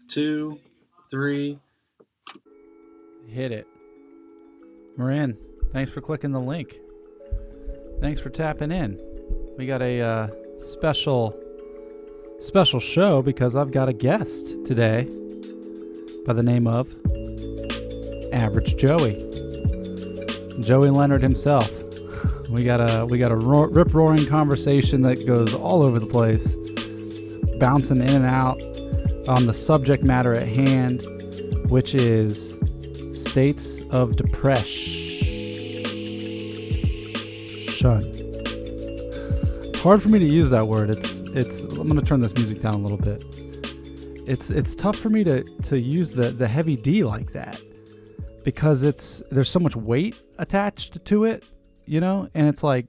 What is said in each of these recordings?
2, 3. Hit it. We're in. Thanks for clicking the link. Thanks for tapping in. We got a special show because I've got a guest today by the name of Average Joey. Joey Leonard himself. We got a rip-roaring conversation that goes all over the place, bouncing in and out on the subject matter at hand, which is states of depression. It's hard for me to use that word. I'm going to turn this music down a little bit. It's tough for me to use the heavy D like that because there's so much weight attached to it, you know? And it's like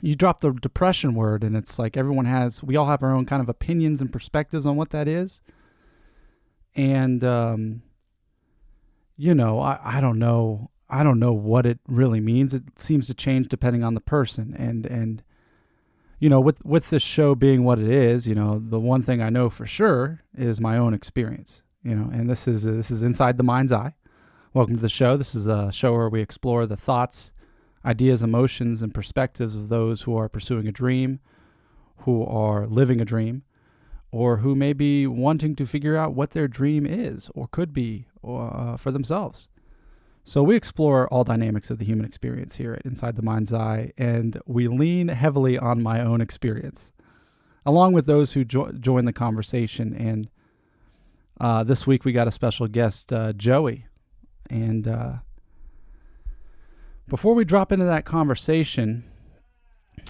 you drop the depression word and it's like we all have our own kind of opinions and perspectives on what that is. And you know, I don't know what it really means. It seems to change depending on the person. And you know, with this show being what it is, you know, the one thing I know for sure is my own experience, you know, and this is Inside the Mind's Eye. Welcome to the show. This is a show where we explore the thoughts, ideas, emotions, and perspectives of those who are pursuing a dream, who are living a dream, or who may be wanting to figure out what their dream is or could be for themselves. So we explore all dynamics of the human experience here at Inside the Mind's Eye, and we lean heavily on my own experience, along with those who join the conversation. And this week we got a special guest, Joey. And before we drop into that conversation,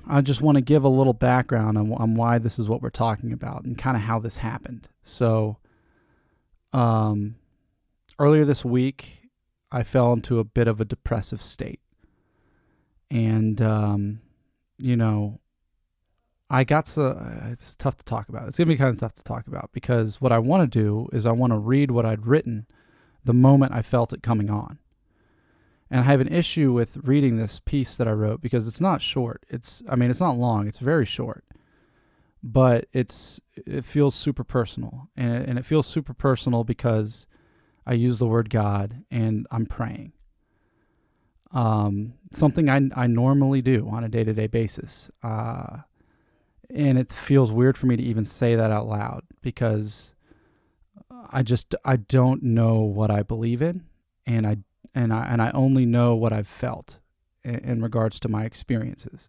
I just want to give a little background on why this is what we're talking about and kind of how this happened. So earlier this week, I fell into a bit of a depressive state. And, you know, it's tough to talk about. It's going to be kind of tough to talk about because what I want to do is I want to read what I'd written the moment I felt it coming on. And I have an issue with reading this piece that I wrote because it's not short. It's not long. It's very short. But it feels super personal. And it feels super personal because I use the word God and I'm praying. Something I normally do on a day-to-day basis. And it feels weird for me to even say that out loud because I don't know what I believe in, and I only know what I've felt in regards to my experiences.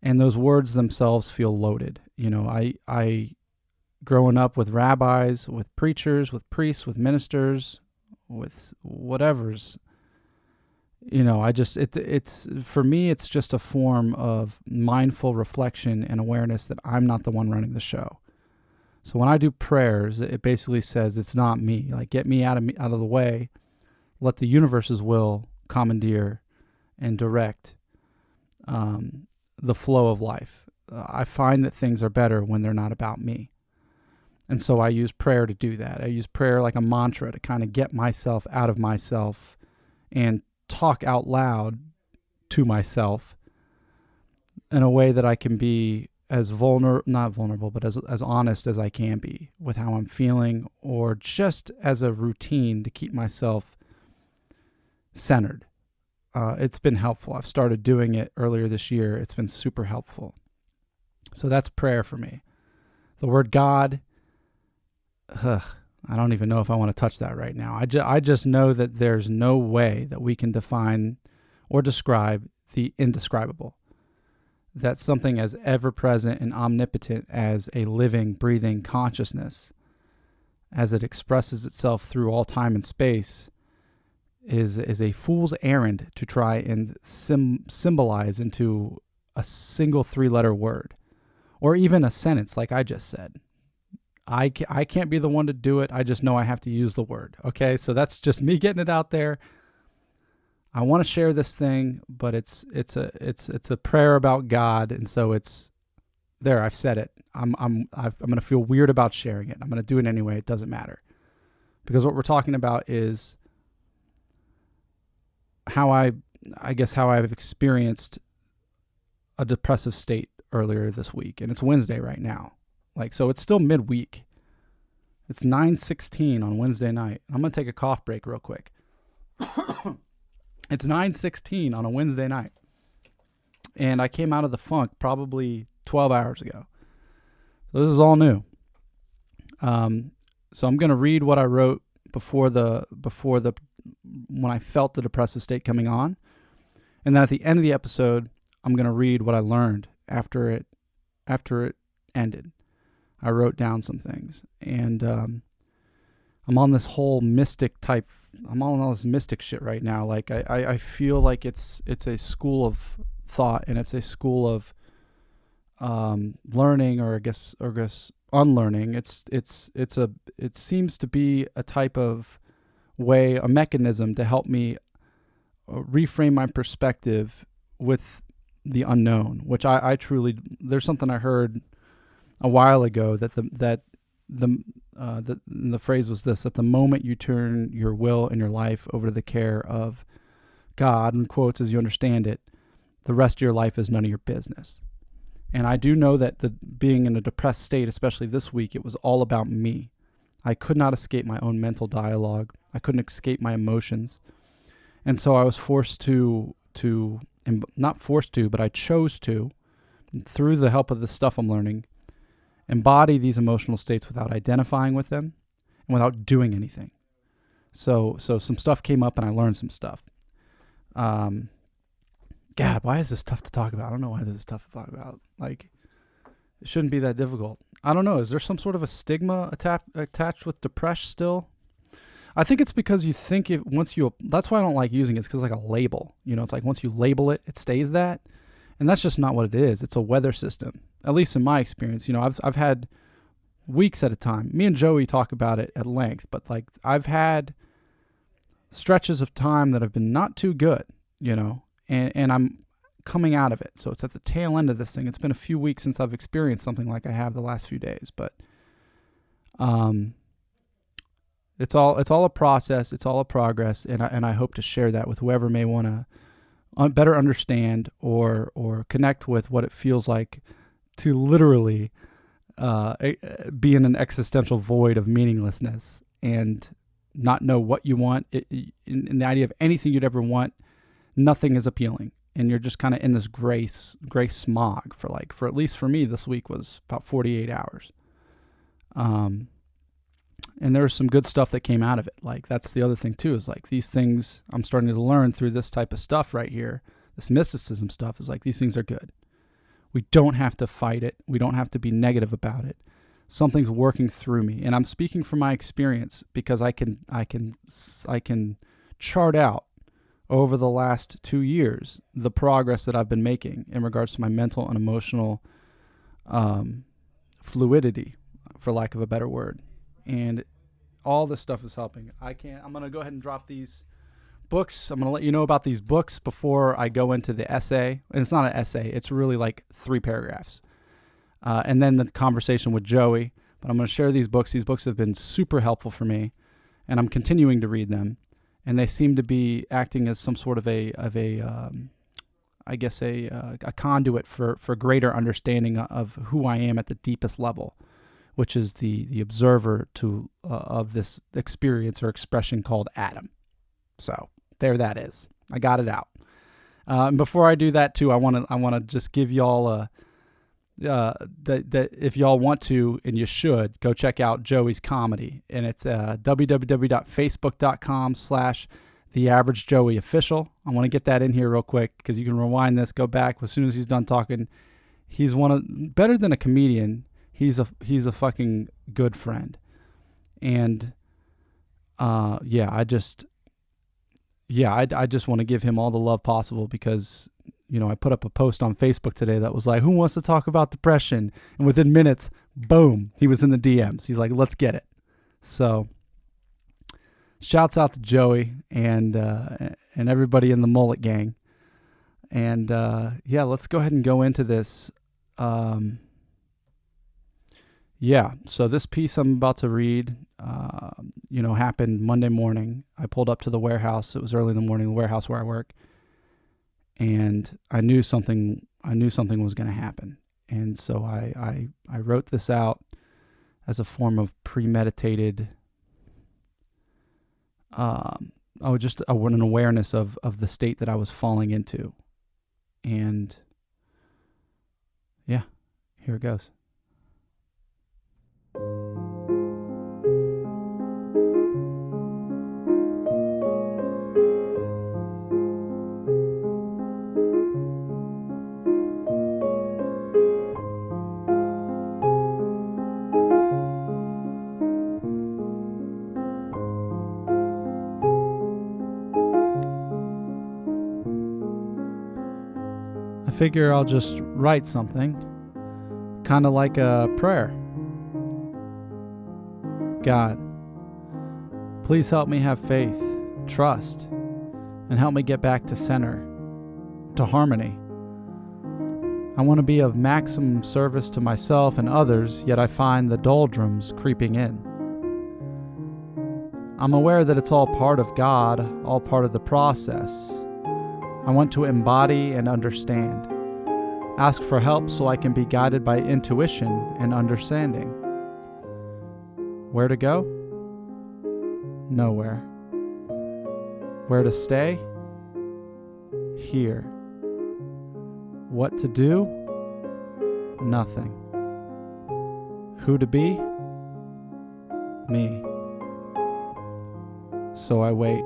And those words themselves feel loaded. You know, I growing up with rabbis, with preachers, with priests, with ministers, with whatevers, you know, it's for me, it's just a form of mindful reflection and awareness that I'm not the one running the show. So when I do prayers, it basically says it's not me. Like, get me out of the way. Let the universe's will commandeer and direct the flow of life. I find that things are better when they're not about me. And so I use prayer to do that. I use prayer like a mantra to kind of get myself out of myself and talk out loud to myself in a way that I can be as not vulnerable, but as honest as I can be with how I'm feeling, or just as a routine to keep myself centered. It's been helpful. I've started doing it earlier this year. It's been super helpful. So that's prayer for me. The word God, I don't even know if I want to touch that right now. I just know that there's no way that we can define or describe the indescribable. That something as ever-present and omnipotent as a living, breathing consciousness, as it expresses itself through all time and space, is a fool's errand to try and symbolize into a single 3-letter word, or even a sentence like I just said. I can't be the one to do it. I just know I have to use the word. Okay, so that's just me getting it out there. I want to share this thing, but it's a prayer about God, and so it's there. I've said it. I'm going to feel weird about sharing it. I'm going to do it anyway. It doesn't matter, because what we're talking about is how I've experienced a depressive state earlier this week, and it's Wednesday right now. So it's still midweek. It's 9:16 on Wednesday night. I'm going to take a cough break real quick. It's 9:16 on a Wednesday night. And I came out of the funk probably 12 hours ago. So this is all new. So I'm going to read what I wrote before the when I felt the depressive state coming on. And then at the end of the episode, I'm going to read what I learned after it ended. I wrote down some things, and I'm on this whole mystic type. I'm on all this mystic shit right now. Like I feel like it's a school of thought, and it's a school of learning, or I guess unlearning. It seems to be a type of way, a mechanism to help me reframe my perspective with the unknown, which I truly, there's something I heard a while ago that the phrase was this: that the moment you turn your will and your life over to the care of God, in quotes, as you understand it, the rest of your life is none of your business. And I do know that being in a depressed state, especially this week, it was all about me. I could not escape my own mental dialogue. I couldn't escape my emotions. And so I was forced to not forced to, but I chose to, through the help of the stuff I'm learning, embody these emotional states without identifying with them and without doing anything. So some stuff came up and I learned some stuff. God, why is this tough to talk about? I don't know why this is tough to talk about. Like, it shouldn't be that difficult. I don't know. Is there some sort of a stigma attached with Depresh still? I think it's because you think that's why I don't like using it. It's because it's like a label. It's like once you label it, it stays that. And that's just not what it is. It's a weather system, at least in my experience. I've had weeks at a time. Me and Joey talk about it at length, but like I've had stretches of time that have been not too good, and I'm coming out of it. So it's at the tail end of this thing. It's been a few weeks since I've experienced something like I have the last few days, but it's all a process. It's all a progress, and I hope to share that with whoever may want to better understand or connect with what it feels like to literally be in an existential void of meaninglessness and not know what you want. In the idea of anything you'd ever want, nothing is appealing, and you're just kind of in this gray smog for at least for me, this week was about 48 hours. And there was some good stuff that came out of it. Like, that's the other thing too, is like these things I'm starting to learn through this type of stuff right here. This mysticism stuff is like, these things are good. We don't have to fight it. We don't have to be negative about it. Something's working through me. And I'm speaking from my experience because I can chart out over the last 2 years the progress that I've been making in regards to my mental and emotional fluidity, for lack of a better word. And all this stuff is helping. I'm going to go ahead and drop these books. I'm going to let you know about these books before I go into the essay. And it's not an essay. It's really like 3 paragraphs. And then the conversation with Joey. But I'm going to share these books. These books have been super helpful for me, and I'm continuing to read them. And they seem to be acting as some sort of a conduit for greater understanding of who I am at the deepest level, which is the observer of this experience or expression called Adam. So there that is. I got it out. And before I do that too, I want to just give y'all that if y'all want to, and you should, go check out Joey's comedy, and it's www.facebook.com/theaveragejoeyofficial. I want to get that in here real quick because you can rewind this, go back as soon as he's done talking. He's better than a comedian. He's a fucking good friend. And I just want to give him all the love possible because, I put up a post on Facebook today that was like, who wants to talk about depression? And within minutes, boom, he was in the DMs. He's like, let's get it. So shouts out to Joey and everybody in the Mullet Gang. And let's go ahead and go into this. So this piece I'm about to read, happened Monday morning. I pulled up to the warehouse. It was early in the morning, the warehouse where I work. And I knew something was going to happen. And so I wrote this out as a form of premeditated, just an awareness of the state that I was falling into. And yeah, here it goes. I figure I'll just write something, kind of like a prayer. God, please help me have faith, trust, and help me get back to center, to harmony. I want to be of maximum service to myself and others, yet I find the doldrums creeping in. I'm aware that it's all part of God, all part of the process. I want to embody and understand. Ask for help so I can be guided by intuition and understanding. Where to go? Nowhere. Where to stay? Here. What to do? Nothing. Who to be? Me. So I wait.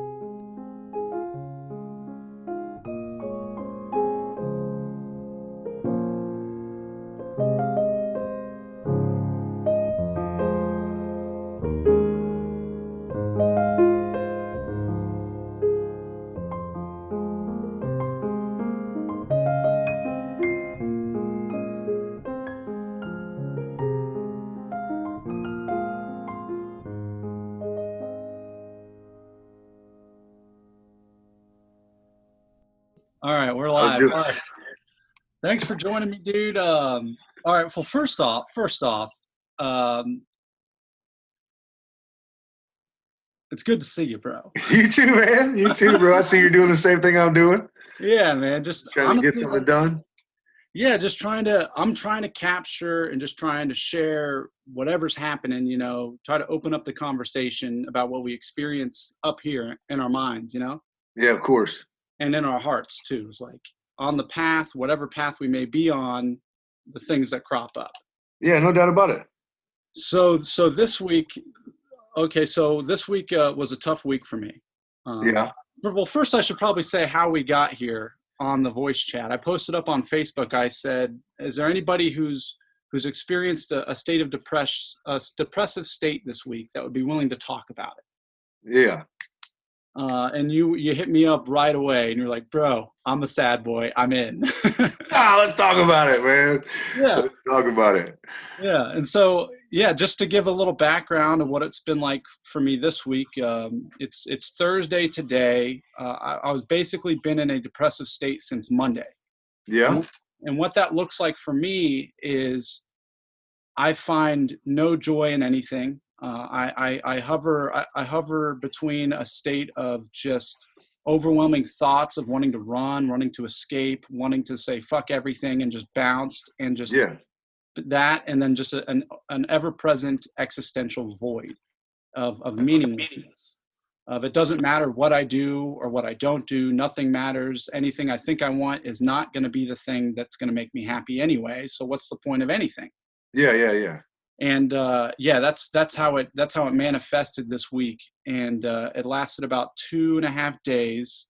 All right, we're live. All right. Thanks for joining me, dude. All right. Well, first off, it's good to see you, bro. You too, man. You too, bro. I see you're doing the same thing I'm doing. Yeah, man. Just trying to get something done. Yeah, I'm trying to capture and just trying to share whatever's happening, try to open up the conversation about what we experience up here in our minds, Yeah, of course. And in our hearts too. It's like on the path, whatever path we may be on, the things that crop up. Yeah, no doubt about it. So this week, this week was a tough week for me. Yeah. Well, first I should probably say how we got here on the voice chat. I posted up on Facebook. I said, is there anybody who's experienced a state of depressive state this week that would be willing to talk about it? Yeah. And you hit me up right away and you're like, bro, I'm a sad boy. I'm in. Let's talk about it, man. Yeah. Let's talk about it. Yeah. And so, yeah, just to give a little background of what it's been like for me this week. It's Thursday today. I was basically been in a depressive state since Monday. Yeah. And what that looks like for me is I find no joy in anything. I hover between a state of just overwhelming thoughts of wanting to run, wanting to escape, wanting to say fuck everything and just bounce and just that, and then just an ever-present existential void of meaninglessness. It doesn't matter what I do or what I don't do. Nothing matters. Anything I think I want is not going to be the thing that's going to make me happy anyway. So what's the point of anything? Yeah. And that's how it manifested this week, and it lasted about 2.5 days.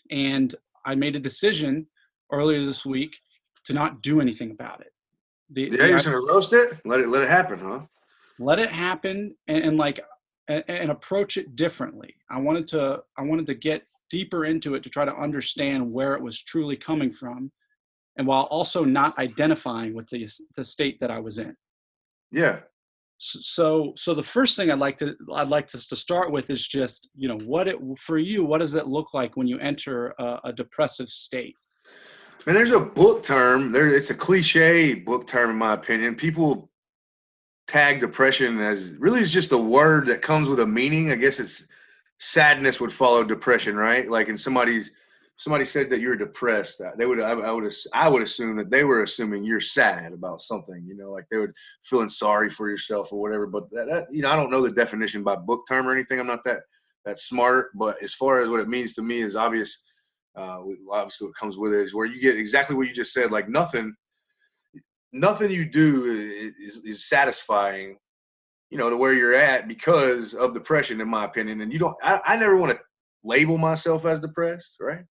And I made a decision earlier this week to not do anything about it. You're just gonna roast it? Let it happen, huh? Let it happen, and approach it differently. I wanted to get deeper into it to try to understand where it was truly coming from, and while also not identifying with the state that I was in. Yeah. So the first thing I'd like us to start with is just, what does it look like when you enter a depressive state? Man, there's a book term. It's a cliche book term, in my opinion. People tag depression as really it's just a word that comes with a meaning. I guess it's sadness would follow depression, right? Like in somebody's somebody said that you're depressed, I would assume that they were assuming you're sad about something, you know, like they would feeling sorry for yourself or whatever. But that you know, I don't know the definition by book term or anything. I'm not that smart. But as far as what it means to me is obvious. Obviously, what comes with it is where you get exactly what you just said. Like nothing you do is satisfying, you know, to where you're at because of depression, in my opinion. And you don't. I never want to label myself as depressed, right?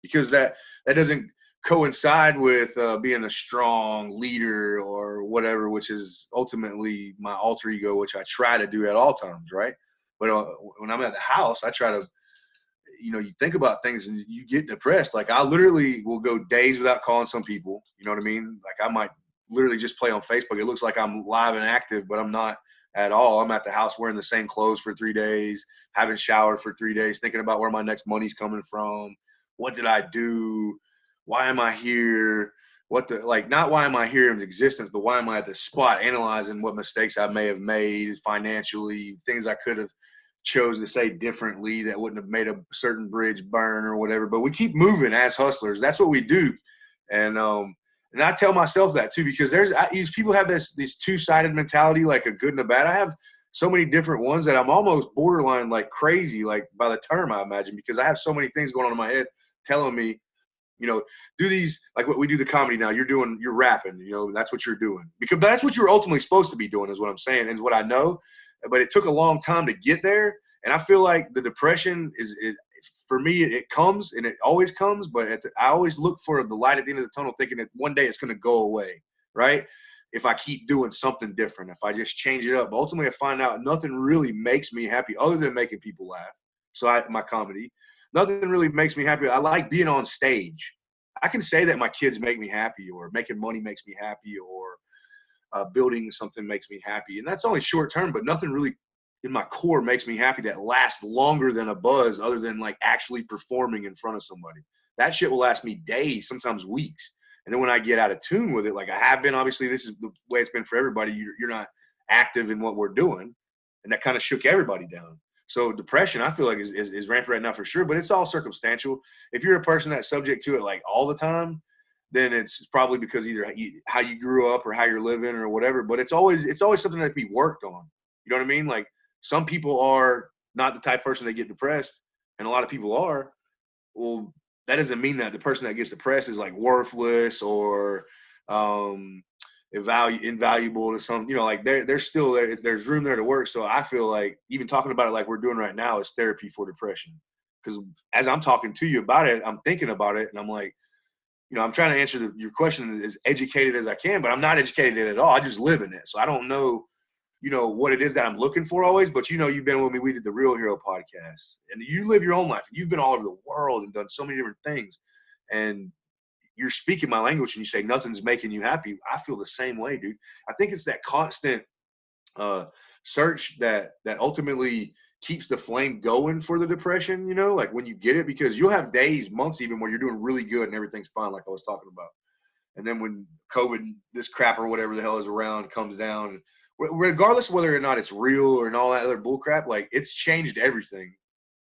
Because that doesn't coincide with being a strong leader or whatever, which is ultimately my alter ego, which I try to do at all times, right? But when I'm at the house, I try to, you know, you think about things and you get depressed. Like I literally will go days without calling some people, you know what I mean? Like I might literally just play on Facebook. It looks like I'm live and active, but I'm not at all. I'm at the house wearing the same clothes for 3 days, haven't showered for 3 days, thinking about where my next money's coming from. What did I do? Why am I here? Not why am I here in existence, but why am I at this spot, analyzing what mistakes I may have made financially, things I could have chose to say differently that wouldn't have made a certain bridge burn or whatever. But we keep moving as hustlers. That's what we do. And I tell myself that too, because these people have this two-sided mentality, like a good and a bad. I have so many different ones that I'm almost borderline like crazy, like by the term, I imagine, because I have so many things going on in my head telling me, you know, do these, like what we do the comedy now. You're rapping, you know, that's what you're doing, because that's what you're ultimately supposed to be doing, is what I'm saying, and is what I know. But it took a long time to get there. And I feel like the depression is for me, it comes and it always comes. But I always look for the light at the end of the tunnel, thinking that one day it's going to go away, right? If I keep doing something different, if I just change it up. But ultimately, I find out nothing really makes me happy other than making people laugh. So my comedy, nothing really makes me happy. I like being on stage. I can say that my kids make me happy, or making money makes me happy, or building something makes me happy. And that's only short term, but nothing really in my core makes me happy that lasts longer than a buzz, other than like actually performing in front of somebody. That shit will last me days, sometimes weeks. And then when I get out of tune with it, like I have been, obviously this is the way it's been for everybody. You're not active in what we're doing. And that kind of shook everybody down. So depression, I feel like is rampant right now for sure, but it's all circumstantial. If you're a person that's subject to it like all the time, then it's probably because either how you grew up or how you're living or whatever. But it's always something that can be worked on. You know what I mean? Like some people are not the type of person that get depressed, and a lot of people are. Well, that doesn't mean that the person that gets depressed is like worthless or invaluable to some. You know, like they're still there. There's room there to work. So I feel like even talking about it like we're doing right now is therapy for depression. Because as I'm talking to you about it, I'm thinking about it, and I'm like, you know, I'm trying to answer your question as educated as I can, but I'm not educated at all. I just live in it. So I don't know, you know, what it is that I'm looking for always. But, you know, you've been with me. We did the Real Hero podcast. And you live your own life. You've been all over the world and done so many different things. And you're speaking my language and you say nothing's making you happy. I feel the same way, dude. I think it's that constant search that ultimately keeps the flame going for the depression, you know, like when you get it, because you'll have days, months even, where you're doing really good and everything's fine, like I was talking about. And then when COVID, this crap or whatever the hell is around, comes down, regardless of whether or not it's real or and all that other bull crap, like it's changed everything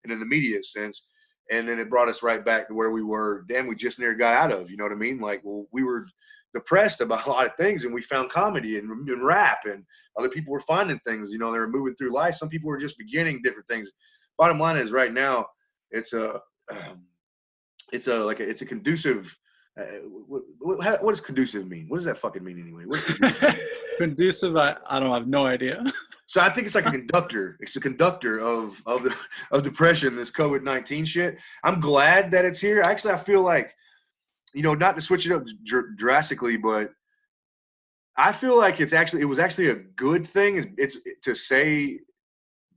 in an immediate sense. And then it brought us right back to where we were, damn, we just near got out of, you know what I mean? Like, well, we were depressed about a lot of things, and we found comedy and rap, and other people were finding things, you know, they were moving through life. Some people were just beginning different things. Bottom line is right now it's a conducive what does conducive mean? What does that fucking mean anyway? What's conducive? Conducive, I have no idea. So I think it's like a conductor. It's a conductor of depression, this COVID-19 shit. I'm glad that it's here. Actually, I feel like, you know, not to switch it up drastically, but I feel like it was actually a good thing. It's to say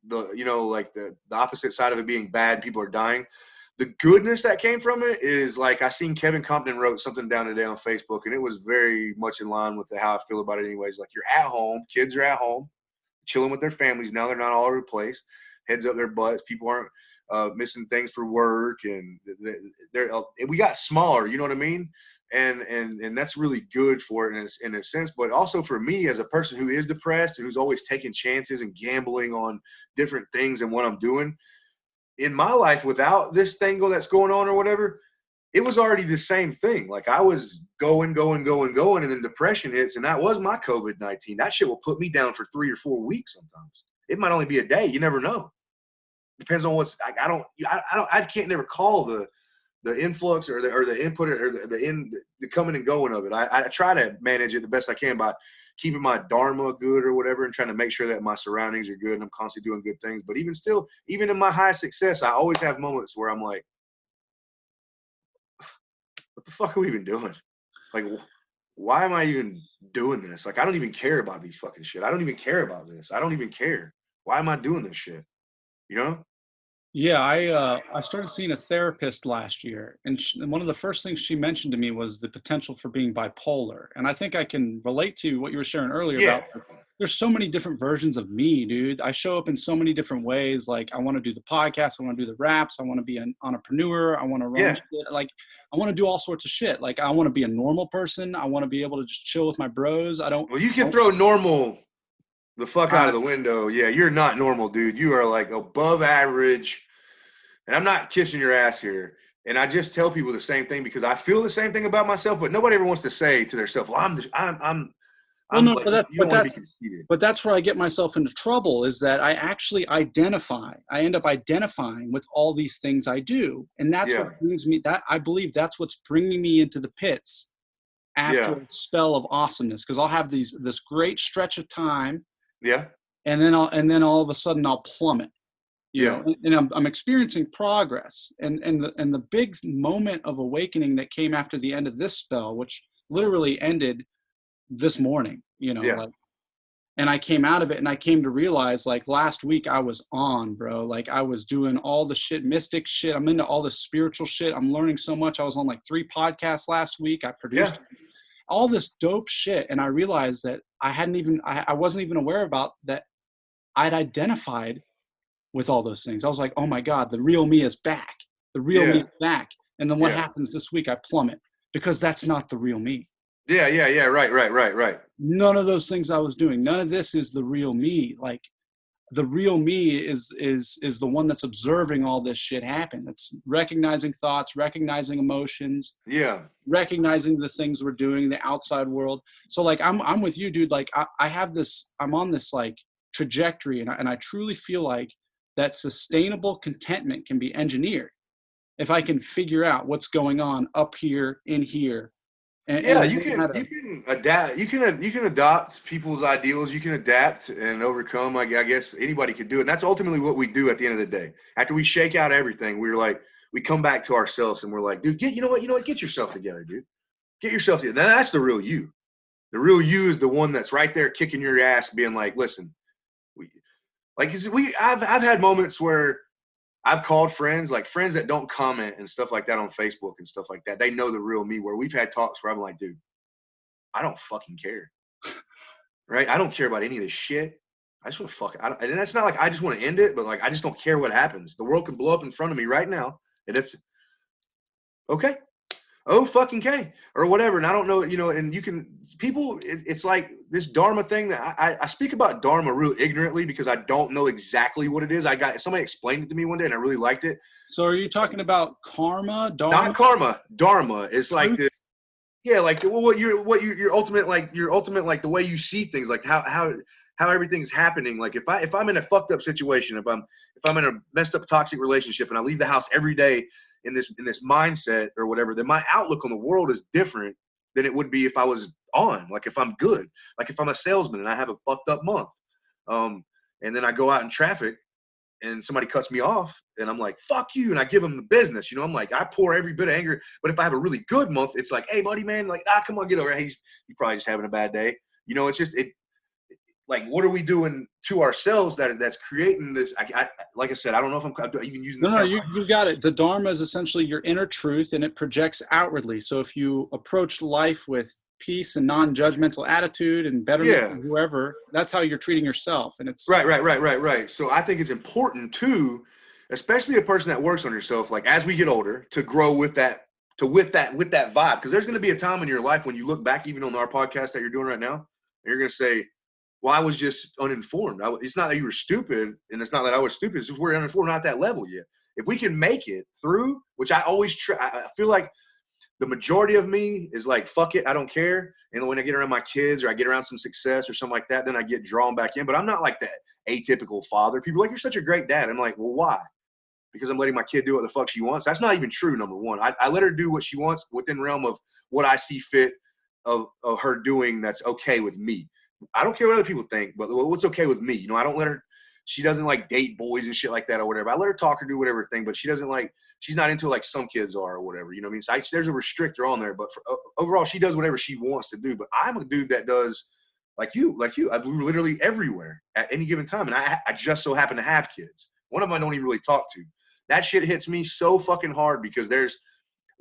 the, you know, like the opposite side of it being bad, people are dying. The goodness that came from it is, like, I seen Kevin Compton wrote something down today on Facebook, and it was very much in line with how I feel about it anyways. Like, you're at home, kids are at home, chilling with their families now. They're not all over the place, heads up their butts. People aren't missing things for work, and we got smaller, you know what I mean? And that's really good for it in a sense. But also for me as a person who is depressed and who's always taking chances and gambling on different things and what I'm doing in my life without this thing that's going on or whatever, it was already the same thing. Like I was going, and then depression hits, and that was my COVID-19. That shit will put me down for 3 or 4 weeks sometimes. It might only be a day. You never know. Depends on what's. I can't never call the influx or the input or the coming and going of it. I try to manage it the best I can by keeping my dharma good or whatever, and trying to make sure that my surroundings are good and I'm constantly doing good things. But even still, even in my high success, I always have moments where I'm like, what the fuck are we even doing? Like, why am I even doing this? Like, I don't even care about these fucking shit. I don't even care about this. I don't even care. Why am I doing this shit? You know? Yeah, I started seeing a therapist last year, and one of the first things she mentioned to me was the potential for being bipolar. And I think I can relate to what you were sharing earlier Yeah. about, there's so many different versions of me, dude. I show up in so many different ways. Like, I want to do the podcast, I want to do the raps, I want to be an entrepreneur, I want to run Yeah. shit. Like, I want to do all sorts of shit. Like, I want to be a normal person. I want to be able to just chill with my bros. Well, you can throw normal the fuck out of the window. Yeah, you're not normal, dude. You are like above average. And I'm not kissing your ass here. And I just tell people the same thing because I feel the same thing about myself, but nobody ever wants to say to themselves, well, but that's where I get myself into trouble, is that I actually I end up identifying with all these things I do. And that's what brings me, that I believe that's what's bringing me into the pits after a spell of awesomeness. Cause I'll have this great stretch of time. Yeah. And then all of a sudden I'll plummet. You know, and I'm experiencing progress, and the big moment of awakening that came after the end of this spell, which literally ended this morning, you know, like, and I came out of it and I came to realize, like, last week I was on, bro. Like, I was doing all the shit, mystic shit. I'm into all the spiritual shit. I'm learning so much. I was on like 3 podcasts last week. I produced all this dope shit, and I realized that I wasn't even aware about that. I'd identified with all those things. I was like, oh my God, the real me is back. The real me is back. And then what happens this week? I plummet because that's not the real me. Yeah. Right. None of those things I was doing. None of this is the real me. Like, the real me is the one that's observing all this shit happen. It's recognizing thoughts, recognizing emotions, recognizing the things we're doing, the outside world. So like, I'm with you, dude. Like, I'm on this like trajectory, and I truly feel like that sustainable contentment can be engineered if I can figure out what's going on up here, in here. And you can adapt. You can adopt people's ideals. You can adapt and overcome. I guess anybody could do it. And that's ultimately what we do at the end of the day. After we shake out everything, we come back to ourselves and we're like, dude, you know what? Get yourself together, dude. Get yourself together. Now, that's the real you. The real you is the one that's right there kicking your ass, being like, listen, I've had moments where I've called friends that don't comment and stuff like that on Facebook and stuff like that. They know the real me, where we've had talks where I'm like, dude, I don't fucking care. Right? I don't care about any of this shit. I just want to and that's not like I just want to end it, but like, I just don't care what happens. The world can blow up in front of me right now, and it's okay. Oh, fucking K, or whatever. And I don't know, you know, and it's like this Dharma thing that I speak about Dharma real ignorantly because I don't know exactly what it is. Somebody explained it to me one day and I really liked it. So are you talking about karma, Dharma? Not karma, Dharma. It's like this. Yeah, like your ultimate, like the way you see things, like how everything's happening. Like if I'm in a fucked up situation, if I'm in a messed up toxic relationship and I leave the house every day in this mindset or whatever, then my outlook on the world is different than it would be if I was on. Like if I'm good, like if I'm a salesman and I have a fucked up month, and then I go out in traffic and somebody cuts me off and I'm like, fuck you, and I give them the business, you know. I'm like, I pour every bit of anger. But if I have a really good month, it's like, hey buddy, man, like, come on, get over here. He's probably just having a bad day, you know. It's just like, what are we doing to ourselves that's creating this? Like I said, I don't know if I'm even using the term. You got it. The Dharma is essentially your inner truth, and it projects outwardly. So if you approach life with peace and non-judgmental attitude and betterment of whoever, that's how you're treating yourself. And it's right. So I think it's important too, especially a person that works on yourself, like as we get older, to grow with that vibe. Because there's going to be a time in your life when you look back, even on our podcast that you're doing right now, and you're going to say, well, I was just uninformed. It's not that you were stupid, and it's not that I was stupid. It's just we're uninformed, not at that level yet. if we can make it through, which I always try, I feel like the majority of me is like, fuck it, I don't care. And when I get around my kids or I get around some success or something like that, then I get drawn back in. But I'm not like that atypical father. People are like, you're such a great dad. I'm like, well, why? Because I'm letting my kid do what the fuck she wants. That's not even true, number one. I let her do what she wants within realm of what I see fit of her doing that's okay with me. I don't care what other people think, but what's okay with me. You know, I don't let her, she doesn't like date boys and shit like that or whatever. I let her talk or do whatever thing, but she doesn't like, she's not into it like some kids are or whatever. You know what I mean? So there's a restrictor on there, but overall, she does whatever she wants to do. But I'm a dude that does like you. I'm literally everywhere at any given time. And I just so happen to have kids. One of them I don't even really talk to. That shit hits me so fucking hard because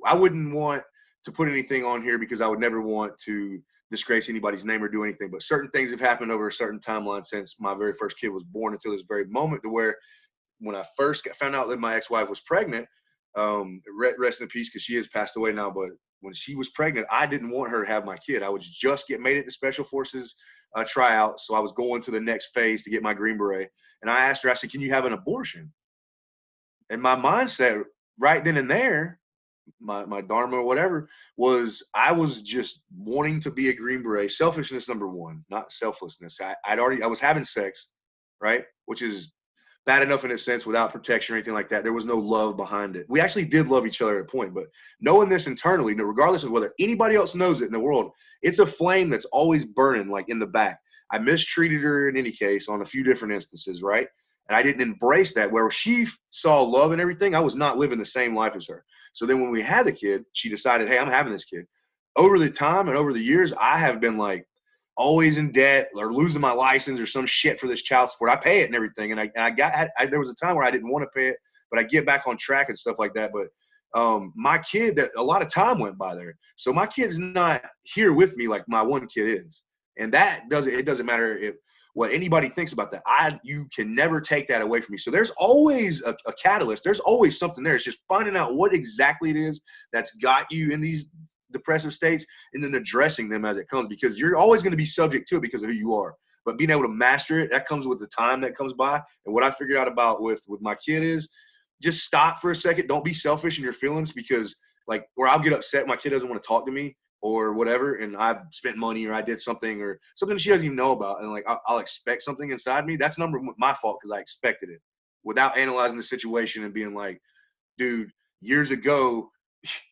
I wouldn't want to put anything on here because I would never want to disgrace anybody's name or do anything. But certain things have happened over a certain timeline since my very first kid was born until this very moment, to where when I first found out that my ex-wife was pregnant, rest in peace because she has passed away now, but when she was pregnant, I didn't want her to have my kid. I was just made it to Special Forces tryout, so I was going to the next phase to get my Green Beret. And I asked her, I said, can you have an abortion? And my mindset right then and there, my dharma or whatever, was I was just wanting to be a Green Beret. Selfishness, number one, not selflessness. I was having sex, right? Which is bad enough in a sense without protection or anything like that. There was no love behind it. We actually did love each other at a point, but knowing this internally, regardless of whether anybody else knows it in the world, it's a flame that's always burning like in the back. I mistreated her in any case on a few different instances, right? And I didn't embrace that. Where she saw love and everything, I was not living the same life as her. So then when we had the kid, she decided, hey, I'm having this kid. Over the time and over the years, I have been like always in debt or losing my license or some shit for this child support. I pay it and everything. And there was a time where I didn't want to pay it, but I get back on track and stuff like that. But my kid, that a lot of time went by there. So my kid's not here with me like my one kid is. And it doesn't matter what anybody thinks about that. You can never take that away from me. So there's always a catalyst. There's always something there. It's just finding out what exactly it is that's got you in these depressive states and then addressing them as it comes, because you're always going to be subject to it because of who you are. But being able to master it, that comes with the time that comes by. And what I figured out about with my kid is just stop for a second. Don't be selfish in your feelings, because like where I'll get upset, my kid doesn't want to talk to me or whatever, and I spent money or I did something or something she doesn't even know about, and like I'll expect something inside me. That's my fault because I expected it without analyzing the situation and being like, dude, years ago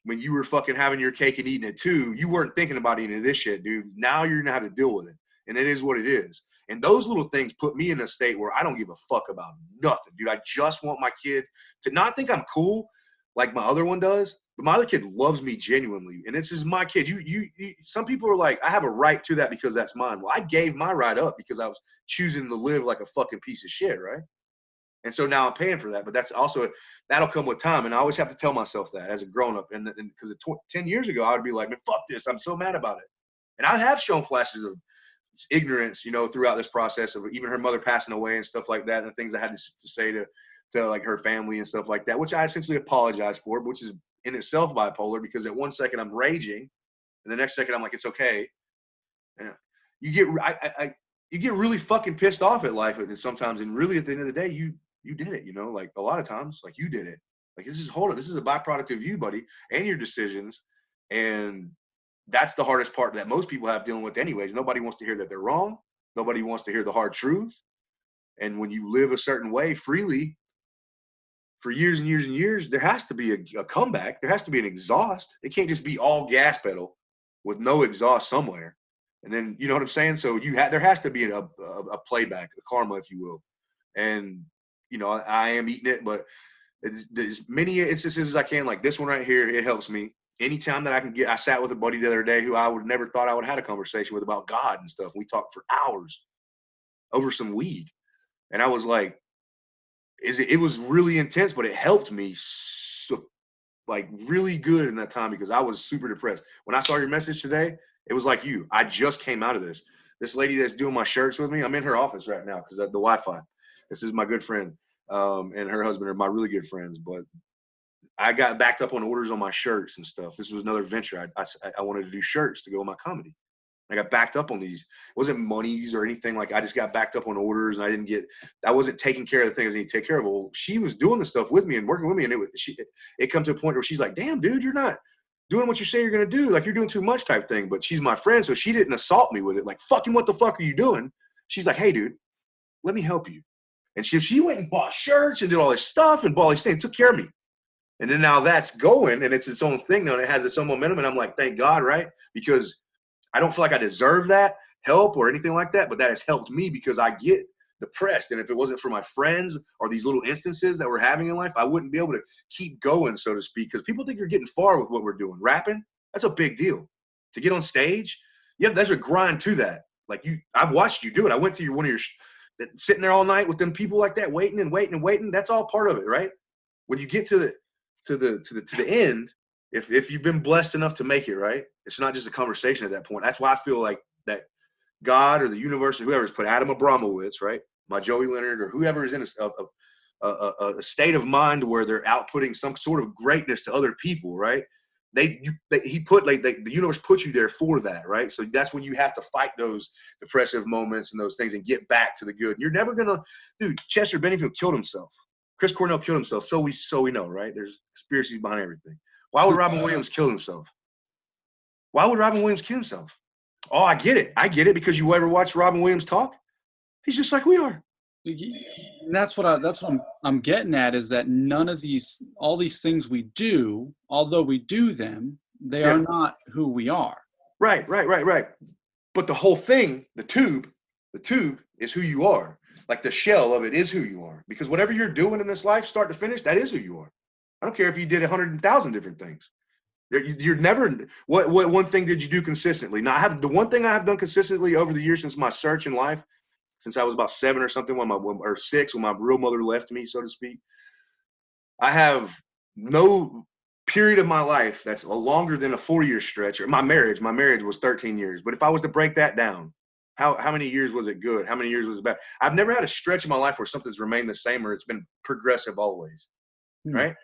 when you were fucking having your cake and eating it too, you weren't thinking about eating this shit, dude. Now you're gonna have to deal with it, and it is what it is. And those little things put me in a state where I don't give a fuck about nothing, dude. I just want my kid to not think I'm cool like my other one does. But my other kid loves me genuinely, and this is my kid. Some people are like, I have a right to that because that's mine. Well, I gave my right up because I was choosing to live like a fucking piece of shit, right? And so now I'm paying for that. But that'll come with time, and I always have to tell myself that as a grown up. And because 10 years ago, I would be like, man, fuck this. I'm so mad about it. And I have shown flashes of ignorance, throughout this process of even her mother passing away and stuff like that, and the things I had to say to like her family and stuff like that, which I essentially apologize for, which is in itself bipolar, because at one second I'm raging and the next second I'm like, it's okay. And you get really fucking pissed off at life sometimes, and really at the end of the day, you did it, like a lot of times, like you did it. Like this is a byproduct of you, buddy, and your decisions. And that's the hardest part that most people have dealing with anyways. Nobody wants to hear that they're wrong. Nobody wants to hear the hard truth. And when you live a certain way freely for years and years and years, there has to be a comeback. There has to be an exhaust. It can't just be all gas pedal with no exhaust somewhere. And then, you know what I'm saying? So there has to be a playback, a karma, if you will. And, I am eating it, but as many instances as I can, like this one right here, it helps me. Anytime that I can I sat with a buddy the other day who I would never thought I would have had a conversation with about God and stuff. We talked for hours over some weed. And I was like, it was really intense, but it helped me so, like really good in that time, because I was super depressed. When I saw your message today, it was like you. I just came out of this. This lady that's doing my shirts with me, I'm in her office right now because of the Wi-Fi. This is my good friend, and her husband are my really good friends. But I got backed up on orders on my shirts and stuff. This was another venture. I wanted to do shirts to go with my comedy. I got backed up on these. It wasn't monies or anything. Like, I just got backed up on orders, and I wasn't taking care of the things I need to take care of. Well, she was doing the stuff with me and working with me, and it come to a point where she's like, damn, dude, you're not doing what you say you're going to do. Like, you're doing too much type thing. But she's my friend, so she didn't assault me with it. Like, fucking what the fuck are you doing? She's like, hey, dude, let me help you. And she went and bought shirts and did all this stuff and bought all these things, took care of me. And then now that's going, and it's its own thing now, and it has its own momentum. And I'm like, thank God, right? Because I don't feel like I deserve that help or anything like that, but that has helped me because I get depressed. And if it wasn't for my friends or these little instances that we're having in life, I wouldn't be able to keep going, so to speak, because people think you're getting far with what we're doing. Rapping, that's a big deal. To get on stage, there's a grind to that. Like, I've watched you do it. I went to one of your sitting there all night with them people like that, waiting and waiting and waiting. That's all part of it, right? When you get to the end, if you've been blessed enough to make it, right? It's not just a conversation at that point. That's why I feel like that God or the universe or whoever has put Adam Abramowitz, right? My Joey Leonard or whoever is in a state of mind where they're outputting some sort of greatness to other people, right? The universe put you there for that, right? So that's when you have to fight those depressive moments and those things and get back to the good. You're never gonna, dude. Chester Benningfield killed himself. Chris Cornell killed himself. So we know, right? There's conspiracies behind everything. Why would Robin Williams kill himself? Why would Robin Williams kill himself? Oh, I get it. Because you ever watch Robin Williams talk? He's just like we are. And that's what I'm getting at, is that none of all these things we do, although we do them, they are not who we are. Right. But the whole thing, the tube is who you are. Like, the shell of it is who you are. Because whatever you're doing in this life, start to finish, that is who you are. I don't care if you did 100,000 different things. You're never. What one thing did you do consistently? Now, the one thing I have done consistently over the years since my search in life, since I was about 7 or something, or 6, when my real mother left me, so to speak. I have no period of my life that's longer than a 4-year stretch. Or my marriage was 13 years. But if I was to break that down, how many years was it good? How many years was it bad? I've never had a stretch in my life where something's remained the same, or it's been progressive always, right?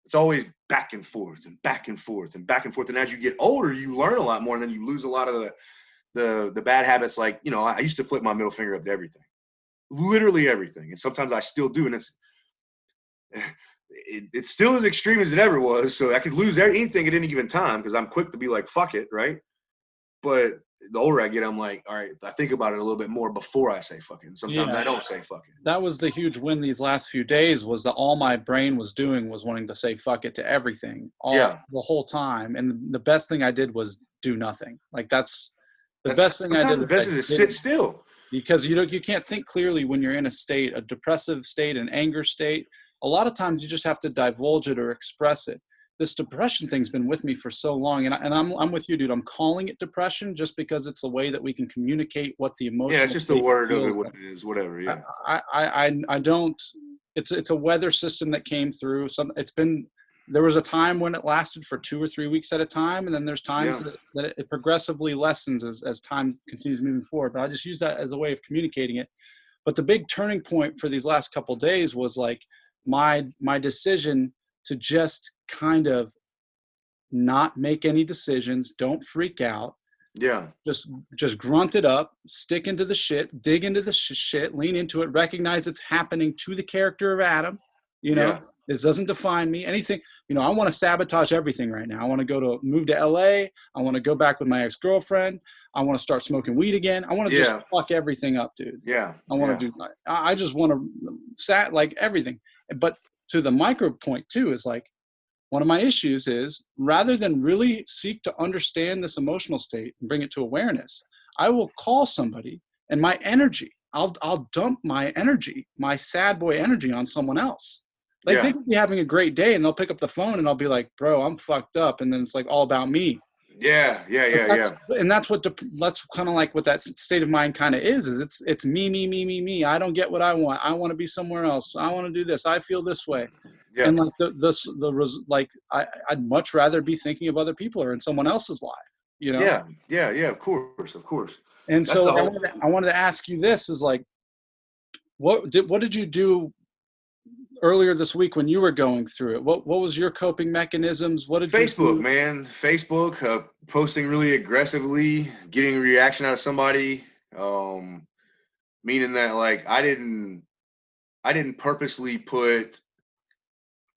It's always back and forth and back and forth and back and forth. And as you get older, you learn a lot more, and then you lose a lot of the bad habits. Like, I used to flip my middle finger up to everything, literally everything. And sometimes I still do. And it's still as extreme as it ever was. So I could lose anything at any given time because I'm quick to be like, fuck it, right? But the older I get, I'm like, all right, I think about it a little bit more before I say fucking. Sometimes I don't say fucking. That was the huge win these last few days, was that all my brain was doing was wanting to say fuck it to everything the whole time. And the best thing I did was do nothing. Like, that's the best thing I did. The best is sit still. Because you can't think clearly when you're in a depressive state, an anger state. A lot of times you just have to divulge it or express it. This depression thing's been with me for so long, and I'm with you, dude. I'm calling it depression just because it's a way that we can communicate what the emotion. Yeah, it's just the word of it, what it is, whatever. Yeah. I don't. It's a weather system that came through. There was a time when it lasted for 2 or 3 weeks at a time, and then there's times that it progressively lessens as time continues moving forward. But I just use that as a way of communicating it. But the big turning point for these last couple of days was like my decision to just kind of not make any decisions, don't freak out. Yeah. Just grunt it up, stick into the shit, dig into the shit, lean into it, recognize it's happening to the character of Adam. This doesn't define me. Anything, I want to sabotage everything right now. I want to move to LA. I want to go back with my ex-girlfriend. I want to start smoking weed again. I want to just fuck everything up, dude. Yeah. I just want to like everything. But to the micro point too, is like, one of my issues is, rather than really seek to understand this emotional state and bring it to awareness, I will call somebody and my energy, I'll dump my energy, my sad boy energy, on someone else. Like, they could be having a great day and they'll pick up the phone and I'll be like, bro, I'm fucked up. And then it's like all about me. Yeah. And that's kind of like what that state of mind kind of is it's me. I don't get what I want. I want to be somewhere else. I want to do this. I feel this way. Yeah. And like I'd much rather be thinking of other people or in someone else's life, Yeah. Of course. And that's so I wanted to ask you this, is like, what did you do earlier this week when you were going through it? What was your coping mechanisms? What did you Facebook, do? man. Facebook, posting really aggressively, getting a reaction out of somebody. Meaning that like I didn't purposely put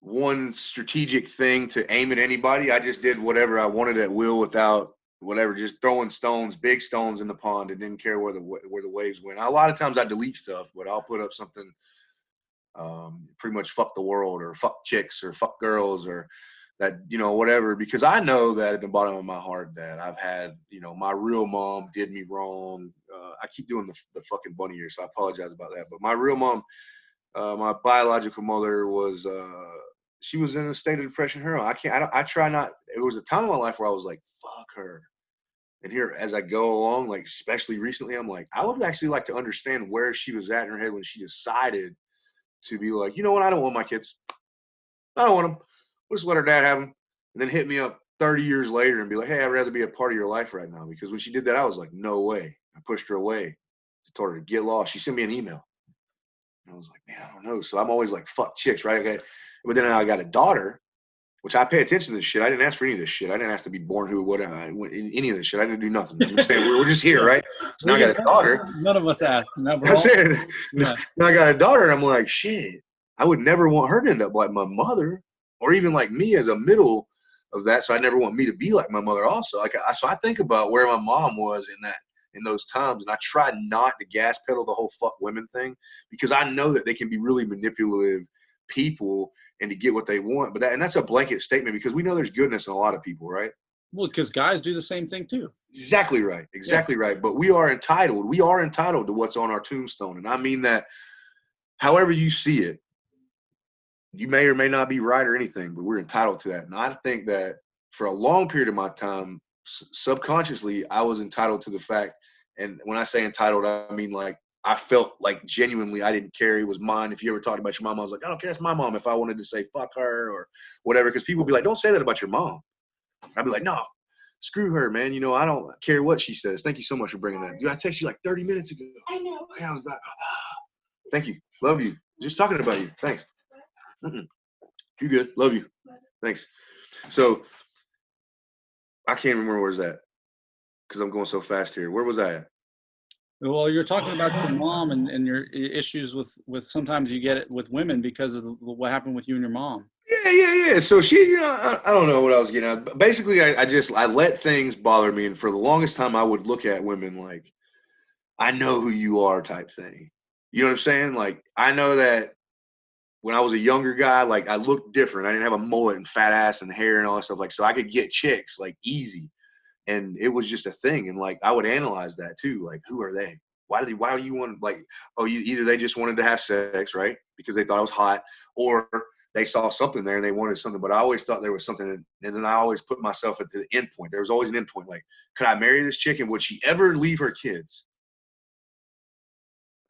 one strategic thing to aim at anybody. I just did whatever I wanted at will without whatever, just throwing stones, big stones in the pond, and didn't care where the waves went. A lot of times I delete stuff, but I'll put up something pretty much fuck the world or fuck chicks or fuck girls or that, whatever, because I know that at the bottom of my heart that I've had, my real mom did me wrong. I keep doing the fucking bunny ear, so I apologize about that. But my real mom, my biological mother was, she was in a state of depression. I try not, it was a time in my life where I was like, fuck her. And here, as I go along, like, especially recently, I'm like, I would actually like to understand where she was at in her head when she decided to be like, you know what, I don't want my kids. I don't want them. We'll just let her dad have them. And then hit me up 30 years later and be like, hey, I'd rather be a part of your life right now. Because when she did that, I was like, no way. I pushed her away. I told her to get lost. She sent me an email. And I was like, man, I don't know. So I'm always like, fuck chicks, right? Okay. But then I got a daughter, which I pay attention to this shit. I didn't ask for any of this shit. I didn't ask to be born who, what, any of this shit. I didn't do nothing. I'm just saying, we're just here, right? So now I got a daughter. None of us asked. That's it. Yeah. Now I got a daughter, and I'm like, shit, I would never want her to end up like my mother, or even like me as a middle of that. So I never want me to be like my mother also. So I think about where my mom was in those times, and I try not to gas pedal the whole fuck women thing, because I know that they can be really manipulative people and to get what they want. But that's a blanket statement, because we know there's goodness in a lot of people, right? Well, because guys do the same thing too. Exactly right. Exactly right. But we are entitled to what's on our tombstone. And I mean that however you see it, you may or may not be right or anything, but we're entitled to that. And I think that for a long period of my time, subconsciously, I was entitled to the fact, and when I say entitled, I mean like I felt like genuinely I didn't care. It was mine. If you ever talked about your mom, I was like, I don't care. It's my mom. If I wanted to say fuck her or whatever, because people would be like, don't say that about your mom. I'd be like, no, screw her, man. I don't care what she says. Thank you so much for bringing that. Dude, I texted you like 30 minutes ago. I know. I was like, thank you. Love you. Just talking about you. Thanks. You good. Love you. Thanks. So I can't remember where's that, because I'm going so fast here. Where was I at? Well, you're talking about your mom and your issues with sometimes you get it with women because of what happened with you and your mom. Yeah. So she, I don't know what I was getting at. Basically, I let things bother me. And for the longest time, I would look at women like, I know who you are type thing. You know what I'm saying? Like, I know that when I was a younger guy, like, I looked different. I didn't have a mullet and fat ass and hair and all that stuff. Like, so I could get chicks like easy. And it was just a thing. And like, I would analyze that too. Like, who are they? Why do you want, like, either they just wanted to have sex, right? Because they thought I was hot, or they saw something there and they wanted something. But I always thought there was something. And then I always put myself at the end point. There was always an end point. Like, could I marry this chick, and would she ever leave her kids?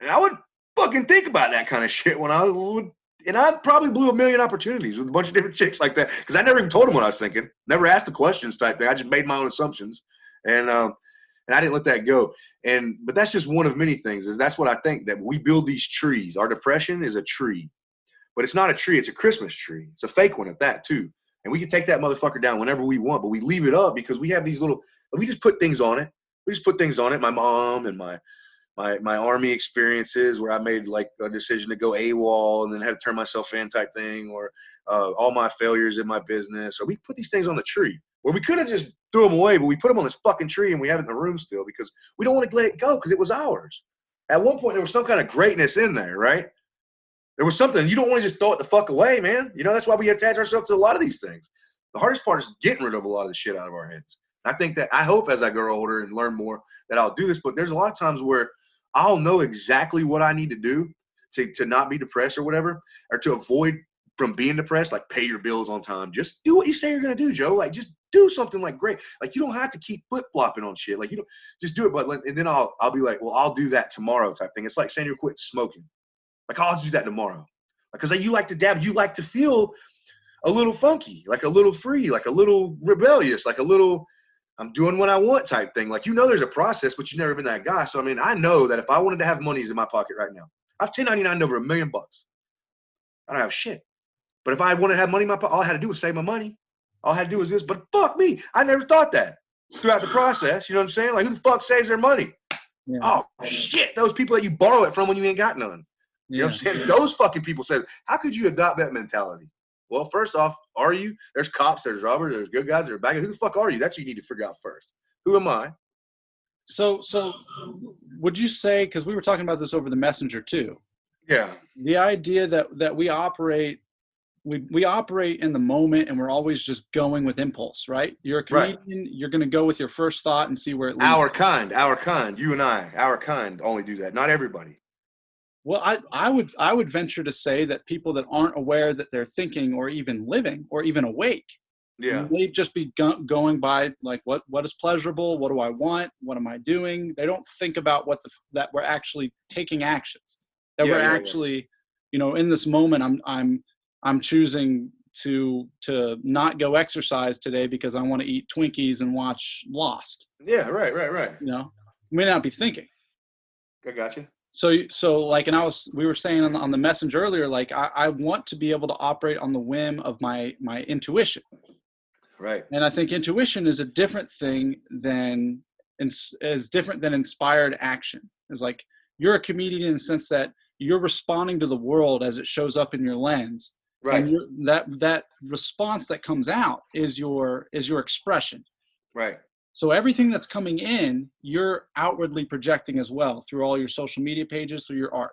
And I would fucking think about that kind of shit when I would. And I probably blew a million opportunities with a bunch of different chicks like that, because I never even told them what I was thinking. Never asked the questions type thing. I just made my own assumptions, and I didn't let that go. But that's just one of many things. That's what I think, that we build these trees. Our depression is a tree, but it's not a tree. It's a Christmas tree. It's a fake one at that too. And we can take that motherfucker down whenever we want, but we leave it up because we have these little. We just put things on it. My mom and my army experiences where I made like a decision to go AWOL and then had to turn myself in type thing, or all my failures in my business, or we put these things on the tree where we could have just threw them away, but we put them on this fucking tree and we have it in the room still because we don't want to let it go because it was ours. At one point, there was some kind of greatness in there, right? There was something. You don't want to just throw it the fuck away, man. That's why we attach ourselves to a lot of these things. The hardest part is getting rid of a lot of the shit out of our heads. I think that I hope as I grow older and learn more that I'll do this, but there's a lot of times where I'll know exactly what I need to do to not be depressed or whatever, or to avoid from being depressed, like pay your bills on time. Just do what you say you're going to do, Joe. Like, just do something like great. Like, you don't have to keep flip-flopping on shit. Like, you don't just do it. But and then I'll be like, well, I'll do that tomorrow type thing. It's like saying you're quit smoking. Like, I'll do that tomorrow. Because you like to dab. You like to feel a little funky, like a little free, like a little rebellious, like a little I'm doing what I want type thing. Like, there's a process, but you've never been that guy. So, I mean, I know that if I wanted to have monies in my pocket right now, I've 1099'd over $1 million. I don't have shit. But if I wanted to have money in my pocket, all I had to do was save my money. All I had to do was this. But fuck me, I never thought that throughout the process. You know what I'm saying? Like, who the fuck saves their money? Yeah. Oh shit, those people that you borrow it from when you ain't got none. You know what I'm saying? Those fucking people said, how could you adopt that mentality? Well, first off, are you? There's cops, there's robbers, there's good guys, there's bad guys. Who the fuck are you? That's what you need to figure out first. Who am I? So would you say, because we were talking about this over the messenger too, Yeah. the idea that we operate in the moment and we're always just going with impulse, right? You're a comedian, you're going to go with your first thought and see where it leads. Our kind, you and I, our kind only do that. Not everybody. Well, I would venture to say that people that aren't aware that they're thinking or even living or even awake, may just be going by like what is pleasurable, what do I want, what am I doing? They don't think about that we're actually taking actions. That we're actually, in this moment, I'm choosing to not go exercise today because I want to eat Twinkies and watch Lost. Yeah, right. May not be thinking. I got you. So like, and we were saying on the messenger earlier, like I want to be able to operate on the whim of my intuition. Right. And I think intuition is a different thing than inspired action. It's like, you're a comedian in the sense that you're responding to the world as it shows up in your lens. Right. And that response that comes out is your expression. Right. So everything that's coming in, you're outwardly projecting as well through all your social media pages, through your art.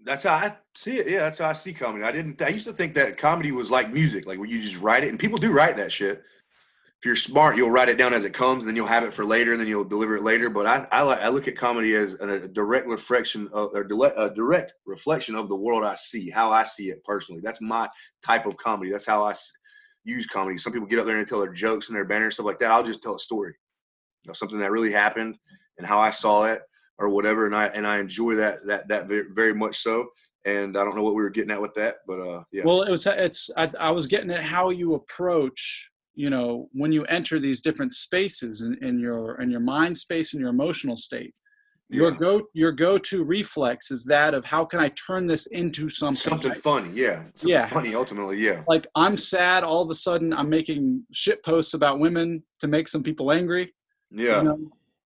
That's how I see it. Yeah, that's how I see comedy. I used to think that comedy was like music, like where you just write it, and people do write that shit. If you're smart, you'll write it down as it comes, and then you'll have it for later, and then you'll deliver it later. But I look at comedy as a direct reflection of the world I see, how I see it personally. That's my type of comedy. That's how I use comedy. Some people get up there and tell their jokes and their banner and stuff like that. I'll just tell a story, something that really happened and how I saw it or whatever. And I enjoy that very, very much so. And I don't know what we were getting at with that, but yeah. Well, I was getting at how you approach, when you enter these different spaces in your mind space and your emotional state. Your go-to reflex is that of, how can I turn this into something funny? Yeah. Something funny ultimately. Yeah. Like, I'm sad. All of a sudden I'm making shit posts about women to make some people angry. Yeah.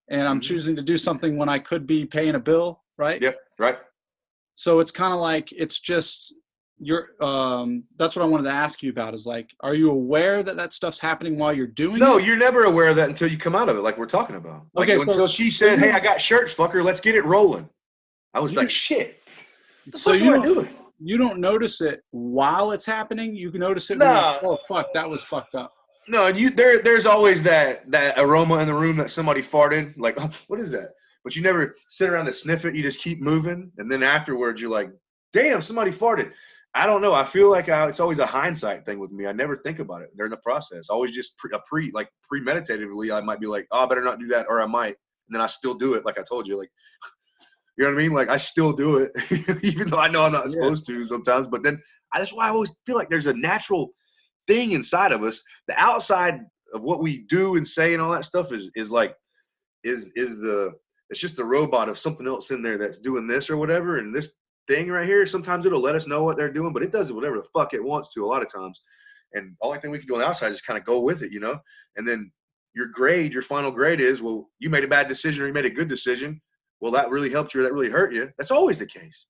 And I'm choosing to do something when I could be paying a bill. Right. Yep. Right. So it's kind of like, it's just, that's what I wanted to ask you about, is like, are you aware that stuff's happening while you're doing it? No, you're never aware of that until you come out of it, like we're talking about. Like, until she said, hey, I got shirts, fucker, let's get it rolling. I was like, shit. So you don't notice it while it's happening? You can notice it when you're like, oh, fuck, that was fucked up. No, there's always that aroma in the room that somebody farted. Like, oh, what is that? But you never sit around and sniff it. You just keep moving. And then afterwards, you're like, damn, somebody farted. I don't know. I feel like it's always a hindsight thing with me. I never think about it during the process. Always just premeditatively, I might be like, oh, I better not do that, or I might. And then I still do it, like I told you. Like, you know what I mean? Like, I still do it, even though I know I'm not supposed to sometimes. But then that's why I always feel like there's a natural thing inside of us. The outside of what we do and say and all that stuff is it's just the robot of something else in there that's doing this or whatever. And this thing right here, sometimes it'll let us know what they're doing, but it does whatever the fuck it wants to a lot of times. And the only thing we can do on the outside is kind of go with it, And then your final grade is, well, you made a bad decision or you made a good decision. Well, that really helped you or that really hurt you. That's always the case.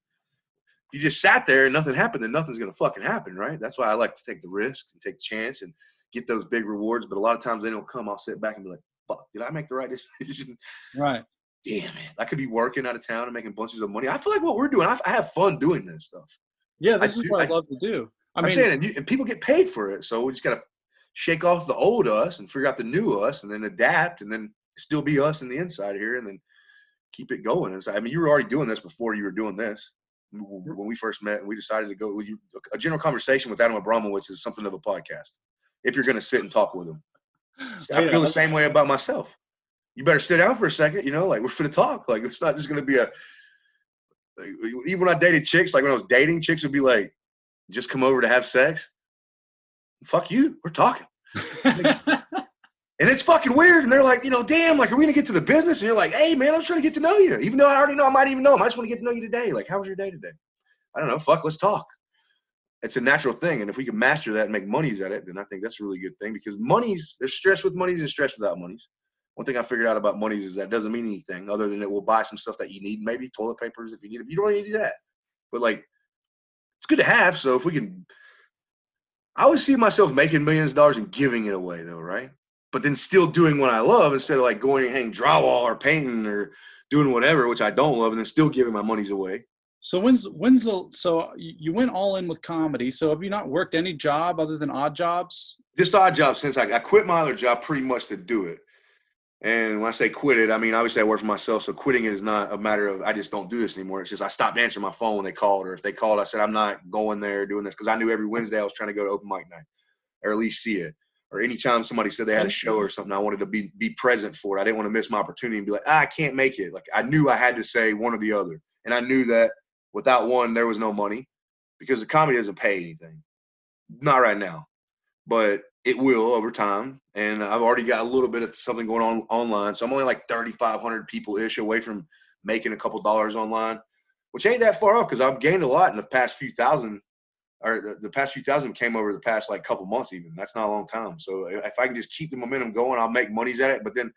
If you just sat there and nothing happened, then nothing's going to fucking happen, right? That's why I like to take the risk and take the chance and get those big rewards. But a lot of times they don't come. I'll sit back and be like, fuck, did I make the right decision? Right. Damn it. I could be working out of town and making bunches of money. I feel like what we're doing, I have fun doing this stuff. Yeah, this is what I love to do. I'm saying, and people get paid for it. So we just got to shake off the old us and figure out the new us and then adapt and then still be us in the inside here and then keep it going. And you were already doing this before you were doing this. When we first met and we decided to go with you, a general conversation with Adam Abramowitz is something of a podcast. If you're going to sit and talk with him, I feel the same way about myself. You better sit down for a second, like we're finna talk. Like, it's not just going to be even when I dated chicks, like when I was dating, chicks would be like, just come over to have sex. Fuck you. We're talking. And it's fucking weird. And they're like, damn, like, are we going to get to the business? And you're like, hey, man, I'm just trying to get to know you. Even though I already know, I might even know him. I just want to get to know you today. Like, how was your day today? I don't know. Fuck, let's talk. it's a natural thing. And if we can master that and make monies at it, then I think that's a really good thing, because there's stress with monies and stress without monies. One thing I figured out about monies is that it doesn't mean anything other than it will buy some stuff that you need, maybe toilet papers if you need it. You don't need to do that. But like, it's good to have. So if we can, I always see myself making millions of dollars and giving it away though, right? But then still doing what I love instead of like going and hanging drywall or painting or doing whatever, which I don't love, and then still giving my monies away. So so you went all in with comedy. So have you not worked any job other than odd jobs? Just odd jobs since I quit my other job pretty much to do it. And when I say quit it, I mean, obviously I work for myself. So quitting it is not a matter of I just don't do this anymore. It's just I stopped answering my phone when they called, or if they called, I said, I'm not going there doing this, because I knew every Wednesday I was trying to go to open mic night or at least see it. Or anytime somebody said they had a show or something, I wanted to be present for it. I didn't want to miss my opportunity and be like, I can't make it. Like, I knew I had to say one or the other. And I knew that without one, there was no money, because the comedy doesn't pay anything. Not right now, but it will over time. And I've already got a little bit of something going on online. So I'm only like 3,500 people-ish away from making a couple dollars online, which ain't that far off, because I've gained a lot in the past few thousand. Or the past few thousand came over the past like couple months even. That's not a long time. So if I can just keep the momentum going, I'll make monies at it. But then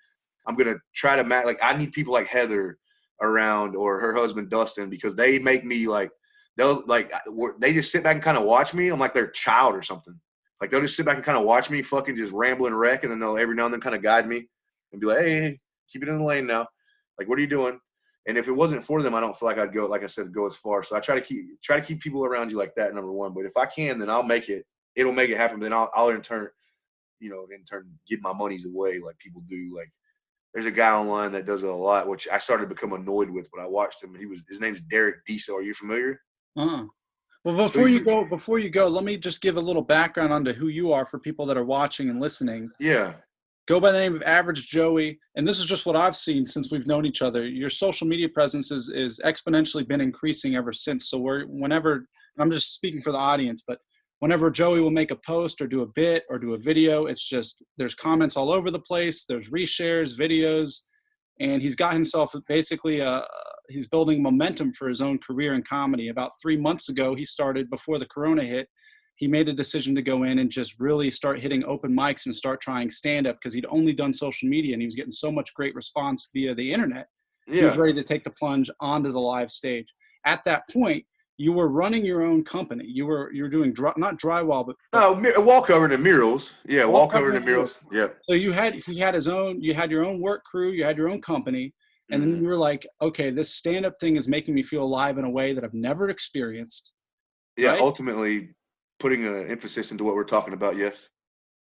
I'm going to try to like, I need people like Heather around, or her husband Dustin, because they make me like, they just sit back and kind of watch me. I'm like their child or something. Like they'll just sit back and kind of watch me fucking just ramble and wreck. And then they'll every now and then kind of guide me and be like, hey, keep it in the lane now. Like, what are you doing? And if it wasn't for them, I don't feel like I'd go, like I said, go as far. So I try to keep people around you like that, number one. But if I can, then I'll make it. It'll make it happen. Then I'll in turn give my monies away like people do. Like, there's a guy online that does it a lot, which I started to become annoyed with. But I watched him. His name's Derek Diesel. Are you familiar? Well, before you go, let me just give a little background onto who you are for people that are watching and listening. Yeah. Go by the name of Average Joey, and this is just what I've seen since we've known each other. Your social media presence is exponentially been increasing ever since. So whenever, I'm just speaking for the audience, but whenever Joey will make a post or do a bit or do a video, it's just, there's comments all over the place. There's reshares, videos, and he's got himself basically he's building momentum for his own career in comedy. About 3 months ago, he started, before the Corona hit, he made a decision to go in and just really start hitting open mics and start trying stand-up, because he'd only done social media and he was getting so much great response via the internet. Yeah. He was ready to take the plunge onto the live stage. At that point, you were running your own company. You were doing not drywall, but wall covering and murals. Yeah, wall covering and murals. Yeah. So he had you had your own work crew, you had your own company, and then you were like, okay, this stand-up thing is making me feel alive in a way that I've never experienced. Yeah, right? Ultimately putting an emphasis into what we're talking about, yes.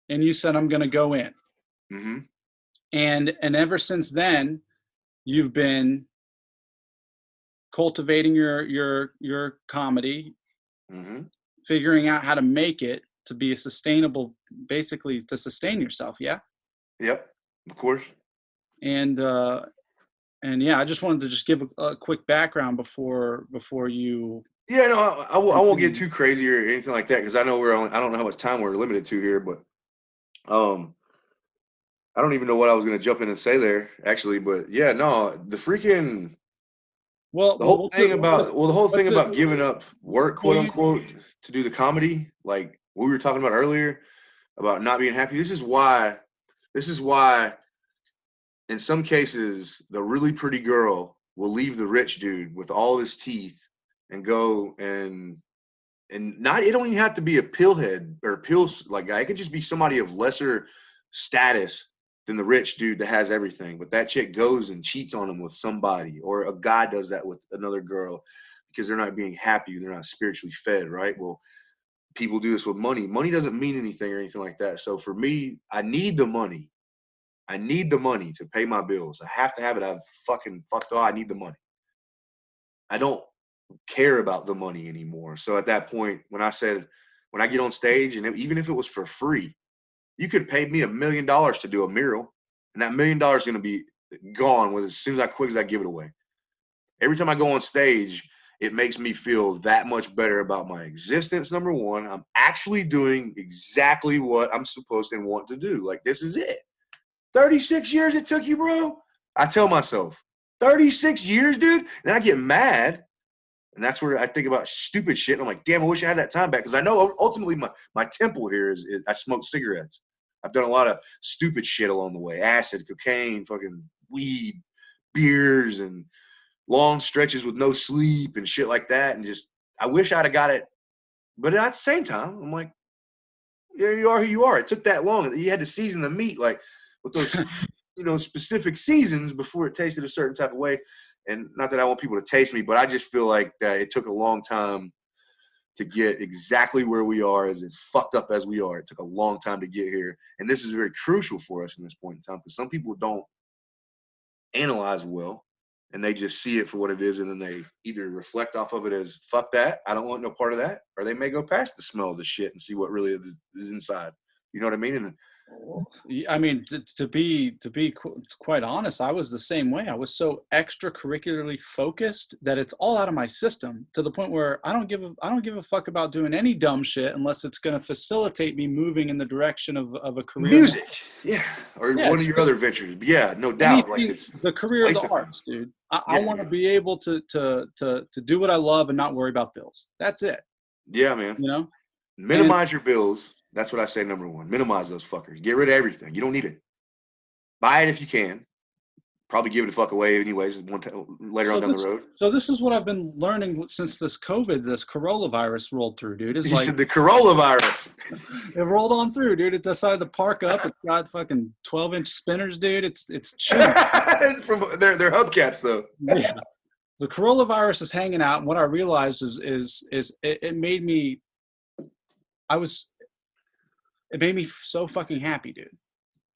And you said, I'm going to go in. Mm-hmm. And ever since then, you've been cultivating your comedy, figuring out how to make it to be a sustainable, basically to sustain yourself. Yeah. Yep. Of course. And yeah, I just wanted to just give a quick background before you. Yeah, no, I won't get too crazy or anything like that, because I know I don't know how much time we're limited to here, but I don't even know what I was going to jump in and say there, actually. But yeah, no, the freaking the whole thing about giving up work, quote unquote, to do the comedy, like what we were talking about earlier about not being happy. This is why in some cases the really pretty girl will leave the rich dude with all of his teeth and go and not, it don't even have to be a pillhead or pills like guy. It could just be somebody of lesser status than the rich dude that has everything. But that chick goes and cheats on him with somebody, or a guy does that with another girl because they're not being happy. They're not spiritually fed, right? Well, people do this with money. Money doesn't mean anything or anything like that. So for me, I need the money. I need the money to pay my bills. I have to have it. I've fucking fucked off. I need the money. I don't care about the money anymore. So at that point, when I get on stage, and even if it was for free, you could pay me $1 million to do a mural, and that $1 million is going to be gone as soon as I give it away. Every time I go on stage, it makes me feel that much better about my existence. Number one, I'm actually doing exactly what I'm supposed and want to do. Like, this is it. 36 years it took you, bro. I tell myself, 36 years, dude. Then I get mad And that's where I think about stupid shit. And I'm like, damn, I wish I had that time back. Because I know ultimately my temple here is I smoke cigarettes. I've done a lot of stupid shit along the way. Acid, cocaine, fucking weed, beers, and long stretches with no sleep and shit like that. And just, I wish I'd have got it. But at the same time, I'm like, yeah, you are who you are. It took that long. You had to season the meat, like with those, specific seasons before it tasted a certain type of way. And not that I want people to taste me, but I just feel like that it took a long time to get exactly where we are, as fucked up as we are. It took a long time to get here. And this is very crucial for us in this point in time, because some people don't analyze well, and they just see it for what it is, and then they either reflect off of it as, fuck that, I don't want no part of that, or they may go past the smell of the shit and see what really is inside. You know what I mean? And I mean, to be quite honest, I was the same way. I was so extracurricularly focused that it's all out of my system, to the point where I don't give a fuck about doing any dumb shit unless it's going to facilitate me moving in the direction of a career. Music, yeah, or one of your other ventures. Yeah, no doubt. Like, it's the career of the arts, dude. I want to be able to do what I love and not worry about bills. That's it. Yeah, man. You know, minimize your bills. That's what I say, number one. Minimize those fuckers. Get rid of everything. You don't need it. Buy it if you can. Probably give it the fuck away anyways later on down the road. So this is what I've been learning since this coronavirus rolled through, dude. It's you said the coronavirus. It rolled on through, dude. It decided to park up. It's got fucking 12-inch spinners, dude. It's chilling. From their hubcaps, though. Yeah. The coronavirus is hanging out, and what I realized is it made me. It made me so fucking happy, dude.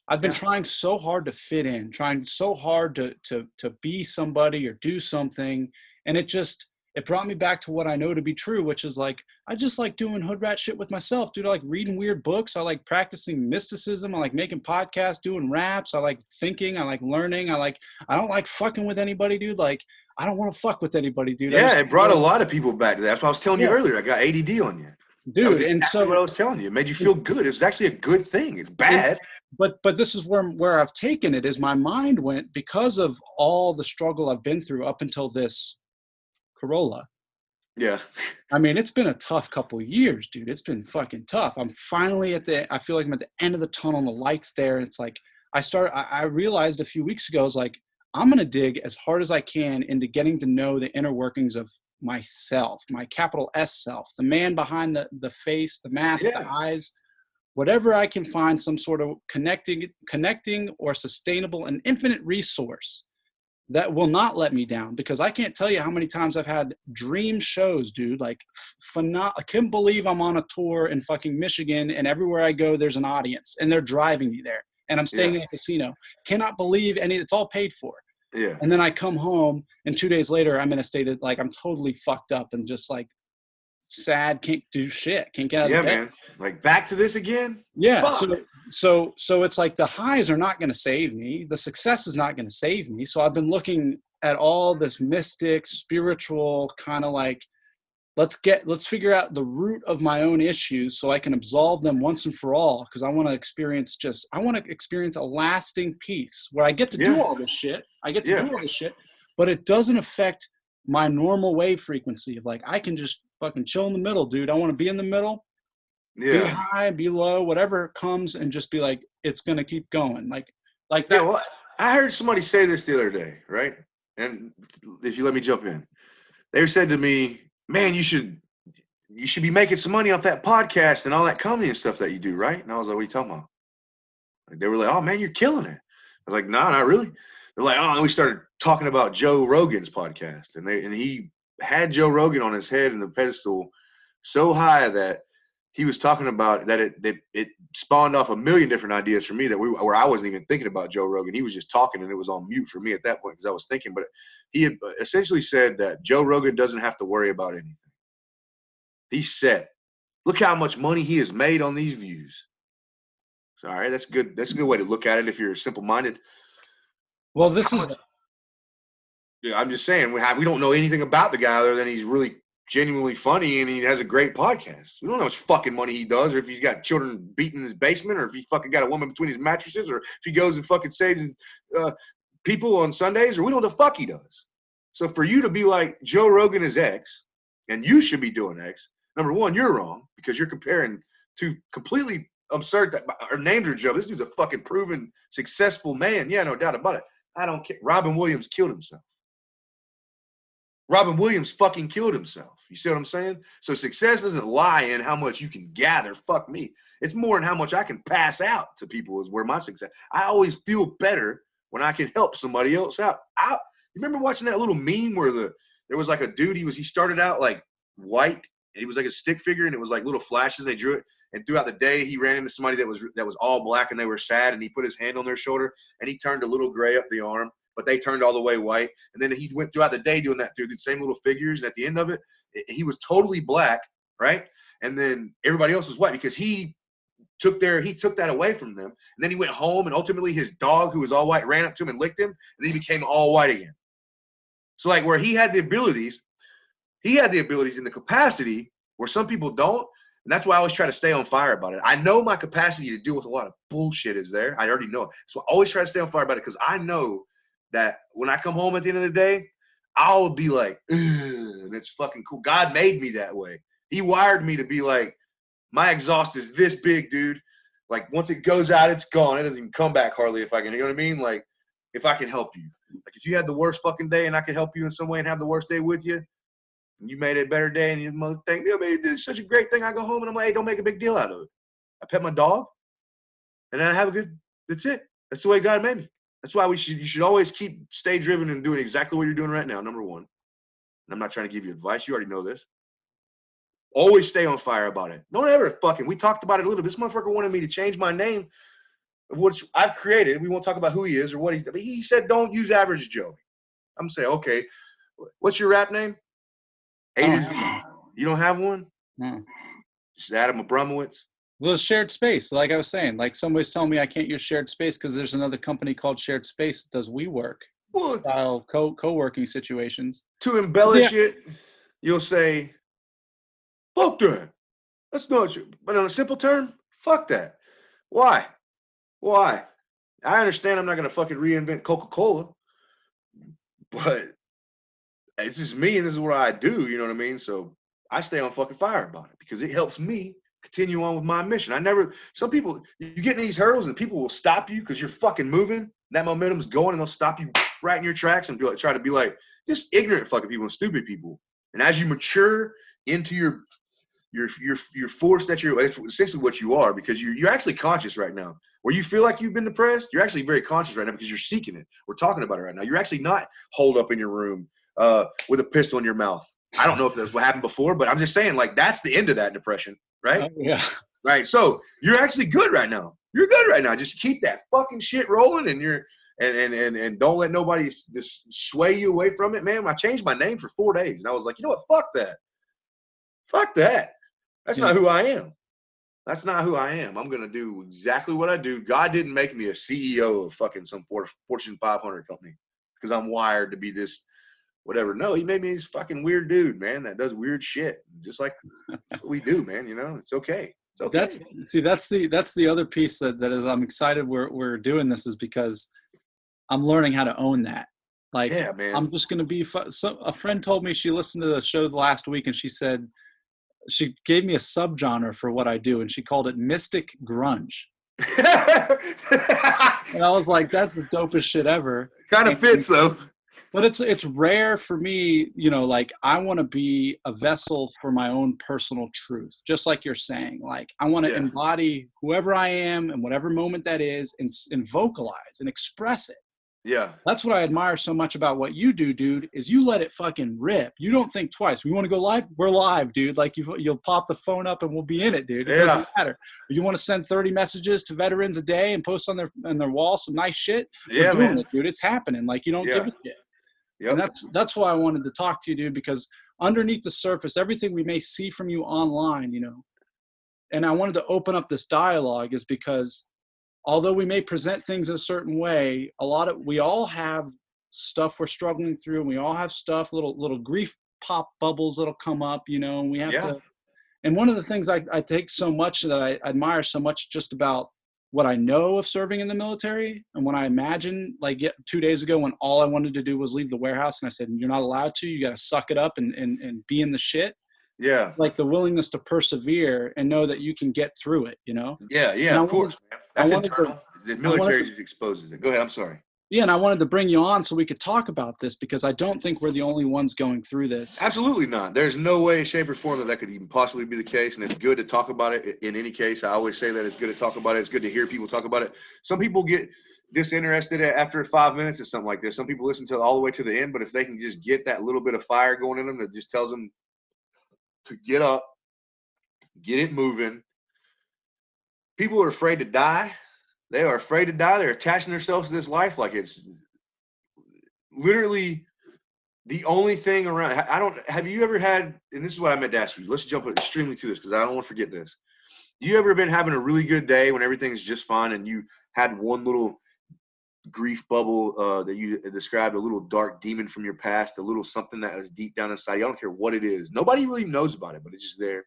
I've been trying so hard to fit in, trying so hard to be somebody or do something. And it brought me back to what I know to be true, which is like, I just like doing hood rat shit with myself, dude. I like reading weird books. I like practicing mysticism. I like making podcasts, doing raps. I like thinking. I like learning. I don't like fucking with anybody, dude. Like, I don't want to fuck with anybody, dude. Yeah, it brought a lot of people back to that. That's what I was telling you earlier. I got ADD on you. Dude, and so what I was telling you, it made you feel good. It was actually a good thing. It's bad. But this is where I've taken it, is my mind went, because of all the struggle I've been through up until this Corolla. Yeah. I mean, it's been a tough couple of years, dude. It's been fucking tough. I'm finally I feel like I'm at the end of the tunnel, and the light's there. And it's like, I realized a few weeks ago, I was like, I'm going to dig as hard as I can into getting to know the inner workings of myself, my capital S self, the man behind the face, the mask, the eyes, whatever I can find some sort of connecting or sustainable and infinite resource that will not let me down. Because I can't tell you how many times I've had dream shows, dude. Like, I couldn't believe I'm on a tour in fucking Michigan, and everywhere I go, there's an audience, and they're driving me there, and I'm staying in a casino. Cannot believe it's all paid for. Yeah. And then I come home, and 2 days later, I'm in a state of, like, I'm totally fucked up and just, like, sad, can't do shit, can't get out of bed. Yeah, man. Like, back to this again? Yeah. Fuck. So it's like the highs are not going to save me. The success is not going to save me. So I've been looking at all this mystic, spiritual kind of like, let's figure out the root of my own issues so I can absolve them once and for all. Because I want to experience a lasting peace where I get to do all this shit. Do all this shit, but it doesn't affect my normal wave frequency of, like, I can just fucking chill in the middle, dude. I want to be in the middle, be high, be low, whatever comes, and just be like, it's going to keep going. Like that. Yeah, well, I heard somebody say this the other day, right? And if you let me jump in, they said to me, man, you should be making some money off that podcast and all that comedy and stuff that you do, right? And I was like, what are you talking about? Like, they were like, oh man, you're killing it. I was like, no, not really. They're like, oh, and we started talking about Joe Rogan's podcast, and he had Joe Rogan on his head in the pedestal so high that he was talking about that it spawned off a million different ideas for me where I wasn't even thinking about Joe Rogan. He was just talking, and it was on mute for me at that point because I was thinking. But he had essentially said that Joe Rogan doesn't have to worry about anything. He's set. Look how much money he has made on these views. So, all right, that's good. That's a good way to look at it if you're simple-minded. Well, this is. Yeah, I'm just saying we don't know anything about the guy other than he's really genuinely funny and he has a great podcast. We don't know how much fucking money he does, or if he's got children beaten in his basement, or if he fucking got a woman between his mattresses, or if he goes and fucking saves people on Sundays, or we don't know the fuck he does. So for you to be like Joe Rogan is X, and you should be doing X, number one, you're wrong because you're comparing two completely absurd. That our names are Joe. This dude's a fucking proven successful man. Yeah, no doubt about it. I don't care. Robin Williams killed himself. Robin Williams fucking killed himself. You see what I'm saying? So success doesn't lie in how much you can gather. Fuck me. It's more in how much I can pass out to people is where my success. I always feel better when I can help somebody else out. You remember watching that little meme where there was like a dude, he started out like white. He was like a stick figure and it was like little flashes. They drew it. And throughout the day, he ran into somebody that was all black and they were sad. And he put his hand on their shoulder and he turned a little gray up the arm, but they turned all the way white. And then he went throughout the day doing that through the same little figures. And at the end of it, he was totally black, right? And then everybody else was white because he took that away from them. And then he went home and ultimately his dog, who was all white, ran up to him and licked him. And then he became all white again. So like where he had the abilities in the capacity where some people don't. And that's why I always try to stay on fire about it. I know my capacity to deal with a lot of bullshit is there. I already know it. So I always try to stay on fire about it because I know that when I come home at the end of the day, I'll be like, ugh, and it's fucking cool. God made me that way. He wired me to be like, my exhaust is this big, dude. Like once it goes out, it's gone. It doesn't even come back hardly if I can, you know what I mean? Like if I can help you. Like if you had the worst fucking day and I could help you in some way and have the worst day with you, and you made it a better day and you mother think, you made it such a great thing. I go home and I'm like, hey, don't make a big deal out of it. I pet my dog and then I have that's it. That's the way God made me. That's why you should always stay driven and doing exactly what you're doing right now, number one. And I'm not trying to give you advice. You already know this. Always stay on fire about it. Don't ever we talked about it a little bit. This motherfucker wanted me to change my name of which I've created. We won't talk about who he is or what but he said, don't use Average Joe. I'm saying, okay, what's your rap name? A to Z. You don't have one? No. Just Adam Abramowitz. Well, it's shared space. Like I was saying, like somebody's telling me I can't use shared space because there's another company called Shared Space that does WeWork style co-working situations. To embellish it, you'll say, fuck that. That's not true. But on a simple term, fuck that. Why? I understand I'm not going to fucking reinvent Coca-Cola, but it's just me and this is what I do, you know what I mean? So I stay on fucking fire about it because it helps me continue on with my mission. Some people, you get in these hurdles and people will stop you because you're fucking moving. That momentum's going and they'll stop you right in your tracks and try to be like, just ignorant fucking people and stupid people. And as you mature into your force that's essentially what you are because you're actually conscious right now. Where you feel like you've been depressed, you're actually very conscious right now because you're seeking it. We're talking about it right now. You're actually not holed up in your room with a pistol in your mouth. I don't know if that's what happened before, but I'm just saying like that's the end of that depression, right? Yeah. Right. So you're actually good right now. You're good right now. Just keep that fucking shit rolling and don't let nobody just sway you away from it, man. I changed my name for 4 days and I was like, you know what? Fuck that. Fuck that. That's not who I am. That's not who I am. I'm going to do exactly what I do. God didn't make me a CEO of fucking some Fortune 500 company because I'm wired to be this whatever. No, he made me this fucking weird dude, man, that does weird shit. Just like that's what we do, man. You know, it's okay. It's okay. That's the other piece that is I'm excited we're doing this is because I'm learning how to own that. Like, yeah, man. I'm just going to be a friend told me she listened to the show last week and she said, she gave me a subgenre for what I do, and she called it mystic grunge. And I was like, that's the dopest shit ever. Kind of fits, though. But it's rare for me, you know, like I want to be a vessel for my own personal truth, just like you're saying. Like I want to embody whoever I am and whatever moment that is and vocalize and express it. Yeah. That's what I admire so much about what you do, dude, is you let it fucking rip. You don't think twice. We want to go live? We're live, dude. Like you'll pop the phone up and we'll be in it, dude. It doesn't matter. You want to send 30 messages to veterans a day and post on their wall some nice shit? Yeah, man. It, dude. It's happening. Like you don't give a shit. Yep. And that's why I wanted to talk to you, dude, because underneath the surface, everything we may see from you online, you know, and I wanted to open up this dialogue is because although we may present things in a certain way, we all have stuff we're struggling through, and we all have stuff, little grief pop bubbles that'll come up, you know, and we have to. And one of the things I take so much that I admire so much just about what I know of serving in the military, and when I imagine, like 2 days ago when all I wanted to do was leave the warehouse and I said, you're not allowed to, you got to suck it up and be in the shit. Yeah. Like the willingness to persevere and know that you can get through it, you know? Yeah, And of course, man. That's internal. The military just exposes it. Go ahead, I'm sorry. Yeah, and I wanted to bring you on so we could talk about this because I don't think we're the only ones going through this. Absolutely not. There's no way, shape, or form that could even possibly be the case, and it's good to talk about it in any case. I always say that it's good to talk about it. It's good to hear people talk about it. Some people get disinterested after 5 minutes or something like this. Some people listen to it all the way to the end, but if they can just get that little bit of fire going in them that just tells them to get up, get it moving. People are afraid to die. They are afraid to die. They're attaching themselves to this life like it's literally the only thing around. Have you ever had, and this is what I meant to ask you. Let's jump extremely to this because I don't want to forget this. You ever been having a really good day when everything's just fine and you had one little grief bubble that you described, a little dark demon from your past, a little something that was deep down inside you? I don't care what it is. Nobody really knows about it, but it's just there.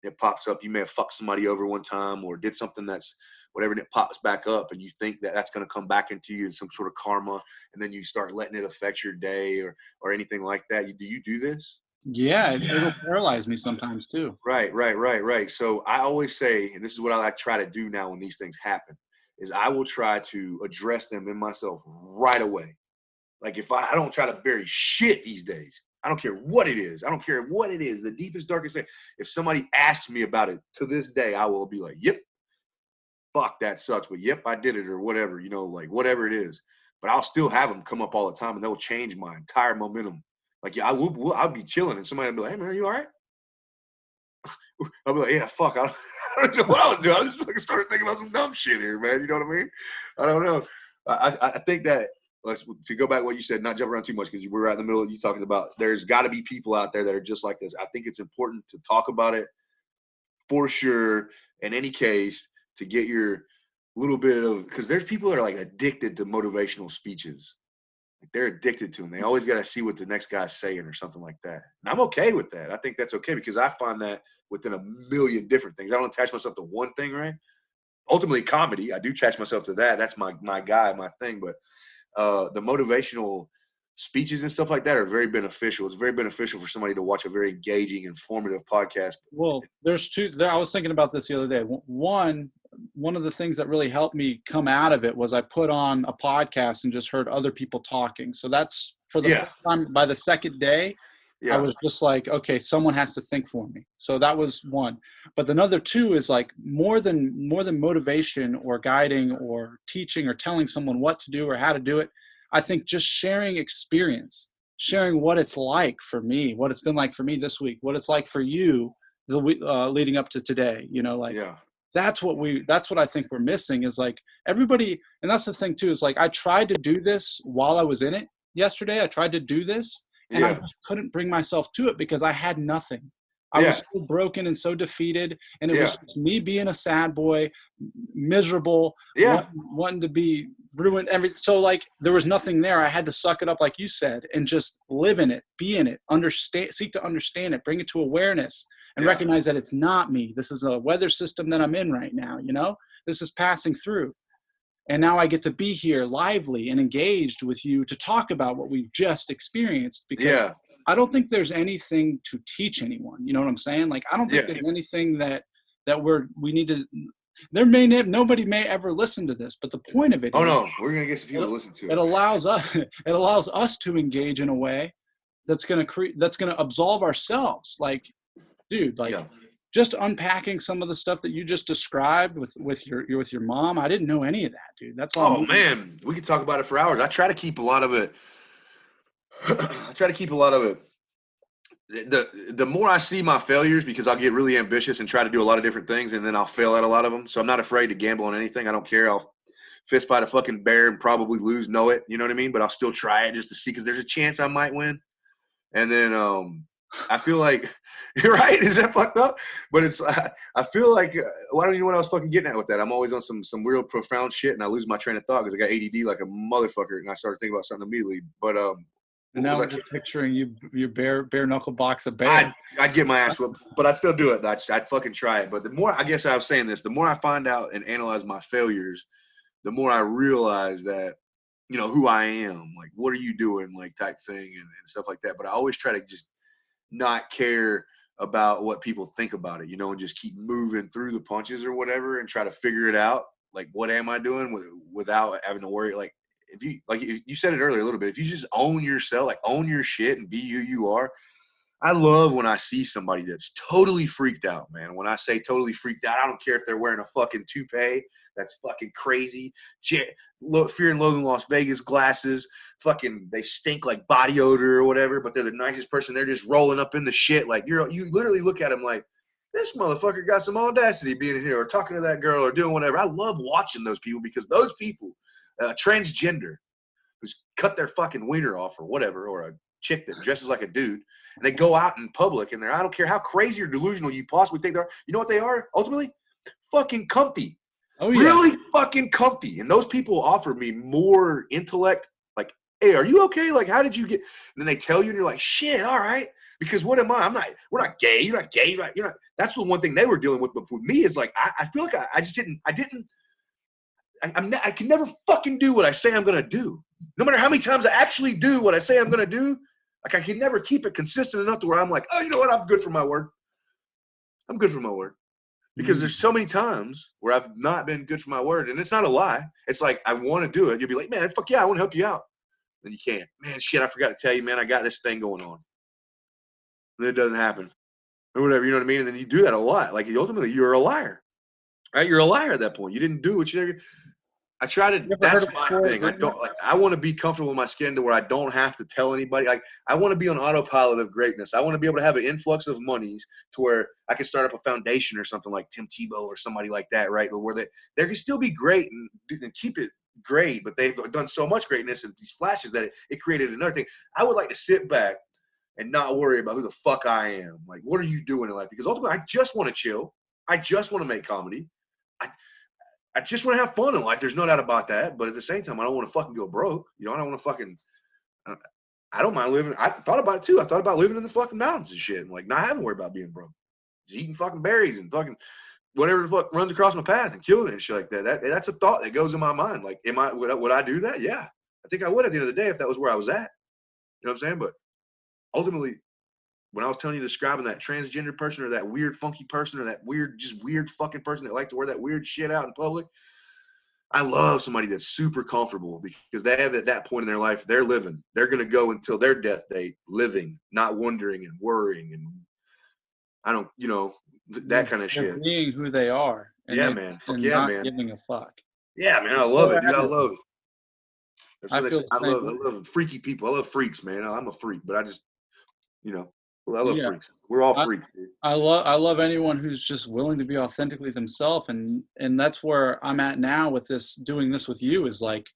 It pops up. You may have fucked somebody over one time or did something that's whatever, and it pops back up and you think that that's going to come back into you in some sort of karma, and then you start letting it affect your day or anything like that. Do you do this? Yeah, it'll paralyze me sometimes too. Right. So I always say, and this is what I try to do now when these things happen, is I will try to address them in myself right away. Like if I don't try to bury shit these days. I don't care what it is. I don't care what it is. The deepest, darkest thing. If somebody asked me about it to this day, I will be like, yep, fuck, that sucks. But yep, I did it or whatever, like whatever it is. But I'll still have them come up all the time and they'll change my entire momentum. Like, yeah, I'll be chilling and somebody will be like, hey, man, are you all right? I'll be like, yeah, fuck. I don't know what I was doing. I just fucking started thinking about some dumb shit here, man. You know what I mean? I don't know. I think that, to go back to what you said, not jump around too much because we were right in the middle of you talking about there's got to be people out there that are just like this. I think it's important to talk about it for sure. In any case, to get your little bit of, because there's people that are like addicted to motivational speeches. Like they're addicted to them. They always got to see what the next guy's saying or something like that. And I'm okay with that. I think that's okay because I find that within a million different things. I don't attach myself to one thing, right? Ultimately, comedy, I do attach myself to that. That's my guy, my thing. But the motivational speeches and stuff like that are very beneficial. It's very beneficial for somebody to watch a very engaging, informative podcast. Well, there's two. I was thinking about this the other day. One of the things that really helped me come out of it was I put on a podcast and just heard other people talking. So that's for the first time. By the second day, I was just like, okay, someone has to think for me. So that was one. But another two is like more than motivation or guiding or teaching or telling someone what to do or how to do it. I think just sharing experience, sharing what it's like for me, what it's been like for me this week, what it's like for you the week leading up to today. That's what I think we're missing is like everybody. And that's the thing too, is like I tried to do this while I was in it yesterday. I tried to do this. And I just couldn't bring myself to it because I had nothing. I was so broken and so defeated. And it was just me being a sad boy, miserable, wanting to be ruined. So like there was nothing there. I had to suck it up, like you said, and just live in it, be in it, seek to understand it, bring it to awareness and recognize that it's not me. This is a weather system that I'm in right now. This is passing through. And now I get to be here lively and engaged with you to talk about what we've just experienced because I don't think there's anything to teach anyone. You know what I'm saying? Like, I don't think there's anything that we need to, nobody may ever listen to this, but the point of it is, no, we're going to get some people to listen to it. It allows us to engage in a way that's going to absolve ourselves. Like, dude, just unpacking some of the stuff that you just described with your mom. I didn't know any of that, dude. That's all. Oh man, we could talk about it for hours. I try to keep a lot of it. The more I see my failures, because I'll get really ambitious and try to do a lot of different things, and then I'll fail at a lot of them. So I'm not afraid to gamble on anything. I don't care. I'll fist fight a fucking bear and probably lose, know it. You know what I mean? But I'll still try it just to see because there's a chance I might win. And then I feel like you're right. Is that fucked up? But it's I feel like I don't even know what I was fucking getting at with that. I'm always on some real profound shit, and I lose my train of thought because I got ADD like a motherfucker, and I started thinking about something immediately. But And now I'm just picturing you bare knuckle box a bear. I'd get my ass whooped, but I'd still do it. I'd fucking try it. But the more, I guess I was saying this, the more I find out and analyze my failures, the more I realize that, you know, who I am, like, what are you doing, like, type thing and stuff like that. But I always try to just not care about what people think about it, you know, and just keep moving through the punches or whatever and try to figure it out. Like, what am I doing without having to worry? Like, if you said it earlier a little bit, if you just own yourself, like own your shit and be who you are. I love when I see somebody that's totally freaked out, man. When I say totally freaked out, I don't care if they're wearing a fucking toupee that's fucking crazy, Fear and Loathing Las Vegas glasses, fucking they stink like body odor or whatever, but they're the nicest person. They're just rolling up in the shit. Like, you literally look at them like, this motherfucker got some audacity being in here or talking to that girl or doing whatever. I love watching those people because those people, transgender, who's cut their fucking wiener off or whatever, or a chick that dresses like a dude, and they go out in public and I don't care how crazy or delusional you possibly think they are. You know what they are? Ultimately, fucking comfy. Oh, yeah. Really fucking comfy. And those people offer me more intellect. Like, hey, are you okay? Like, how did you get? And then they tell you and you're like, shit, all right. Because what am I? We're not gay. You're not gay. You're not. That's the one thing they were dealing with. But for me, is like, I feel like I can never fucking do what I say I'm going to do. No matter how many times I actually do what I say I'm going to do, like, I can never keep it consistent enough to where I'm like, oh, you know what? I'm good for my word. I'm good for my word. Because there's so many times where I've not been good for my word. And it's not a lie. It's like, I want to do it. You'll be like, man, fuck yeah, I want to help you out. And you can't. Man, shit, I forgot to tell you, man, I got this thing going on. And then it doesn't happen. Or whatever, you know what I mean? And then you do that a lot. Like, ultimately, you're a liar. Right? You're a liar at that point. You didn't do what you – I try to – that's my thing. I want to be comfortable in my skin to where I don't have to tell anybody. Like, I want to be on autopilot of greatness. I want to be able to have an influx of monies to where I can start up a foundation or something like Tim Tebow or somebody like that, right? Where they can still be great and keep it great, but they've done so much greatness and these flashes that it created another thing. I would like to sit back and not worry about who the fuck I am. Like, what are you doing in life? Because ultimately, I just want to chill. I just want to make comedy. I just want to have fun in life. There's no doubt about that. But at the same time, I don't want to fucking go broke. You know, I don't want to fucking – I don't mind living – I thought about it too. I thought about living in the fucking mountains and shit and, like, not having to worry about being broke. Just eating fucking berries and fucking whatever the fuck runs across my path and killing it and shit like that. That's a thought that goes in my mind. Like, would I do that? Yeah. I think I would at the end of the day if that was where I was at. You know what I'm saying? But ultimately, when I was telling you describing that transgender person or that weird funky person or that weird fucking person that like to wear that weird shit out in public, I love somebody that's super comfortable because they have at that point in their life, they're living. They're going to go until their death date living, not wondering and worrying. And I don't, you know, that kind of shit. Being who they are. Yeah, man. Fuck yeah, man. Giving a fuck. Yeah, man. I love it, dude. I love it. That's what they say. I love freaky people. I love freaks, man. I'm a freak, but I just, you know, I love freaks. We're all freaks, dude. I love anyone who's just willing to be authentically themselves, and that's where I'm at now with this. Doing this with you is like,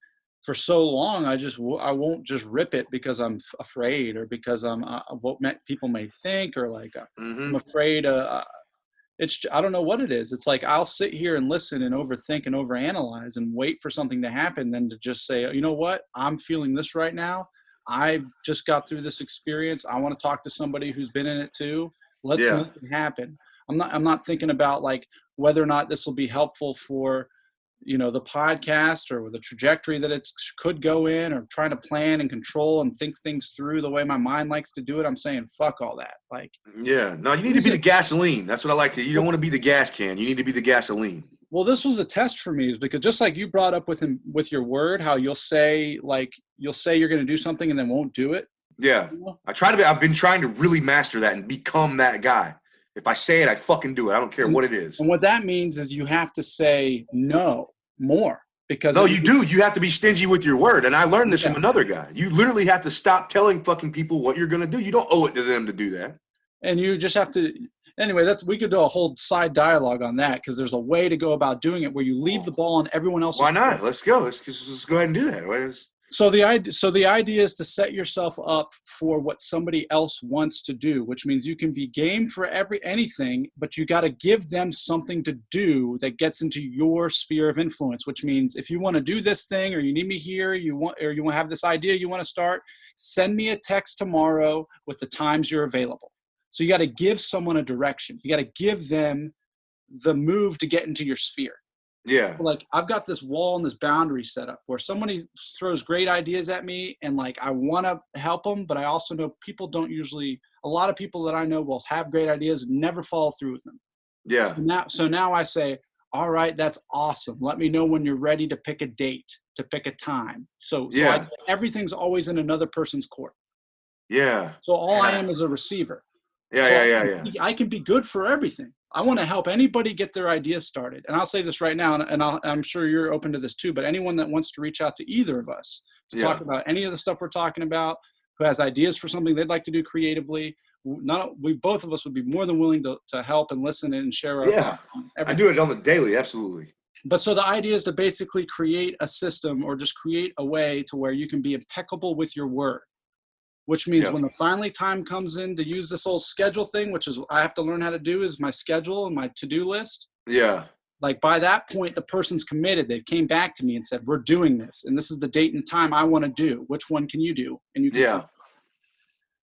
for so long I won't just rip it because I'm afraid or because I'm what people may think or like I'm afraid. I don't know what it is. It's like I'll sit here and listen and overthink and overanalyze and wait for something to happen, then to just say, you know what, I'm feeling this right now. I just got through this experience. I want to talk to somebody who's been in it too. Let's make it happen. I'm not thinking about like whether or not this will be helpful for, you know, the podcast or the trajectory that it could go in, or trying to plan and control and think things through the way my mind likes to do it. I'm saying, fuck all that. Like, yeah, no, you need to be the gasoline. That's what I like to. You don't want to be the gas can. You need to be the gasoline. Well, this was a test for me, because just like you brought up with your word, how you'll say you're going to do something and then won't do it. Yeah. You know? I've been trying to really master that and become that guy. If I say it, I fucking do it. I don't care what it is. And what that means is you have to say no more. Because no, you do. You have to be stingy with your word. And I learned this from another guy. You literally have to stop telling fucking people what you're going to do. You don't owe it to them to do that. And you just have to. Anyway, we could do a whole side dialogue on that, because there's a way to go about doing it where you leave the ball on everyone else's. Why not? Let's go. Let's go ahead and do that. So the idea is to set yourself up for what somebody else wants to do, which means you can be game for anything, but you got to give them something to do that gets into your sphere of influence, which means if you want to do this thing, or you need me here, you want to have this idea you want to start, send me a text tomorrow with the times you're available. So you got to give someone a direction. You got to give them the move to get into your sphere. Yeah. Like I've got this wall and this boundary set up where somebody throws great ideas at me, and like I want to help them, but I also know people don't usually. A lot of people that I know will have great ideas and never follow through with them. Yeah. So now I say, all right, that's awesome. Let me know when you're ready to pick a date, to pick a time. So everything's always in another person's court. Yeah. So all I am is a receiver. Yeah. I can be good for everything. I want to help anybody get their ideas started. And I'll say this right now, and I'm sure you're open to this too, but anyone that wants to reach out to either of us to talk about any of the stuff we're talking about, who has ideas for something they'd like to do creatively, both of us would be more than willing to help and listen and share our thoughts on everything. I do it on the daily, absolutely. But so the idea is to basically create a system, or just create a way to where you can be impeccable with your word. Which means when the finally time comes in to use this old schedule thing, which is I have to learn how to do, is my schedule and my to-do list. Yeah. Like by that point, the person's committed. They came back to me and said, we're doing this. And this is the date and time I want to do. Which one can you do? And you can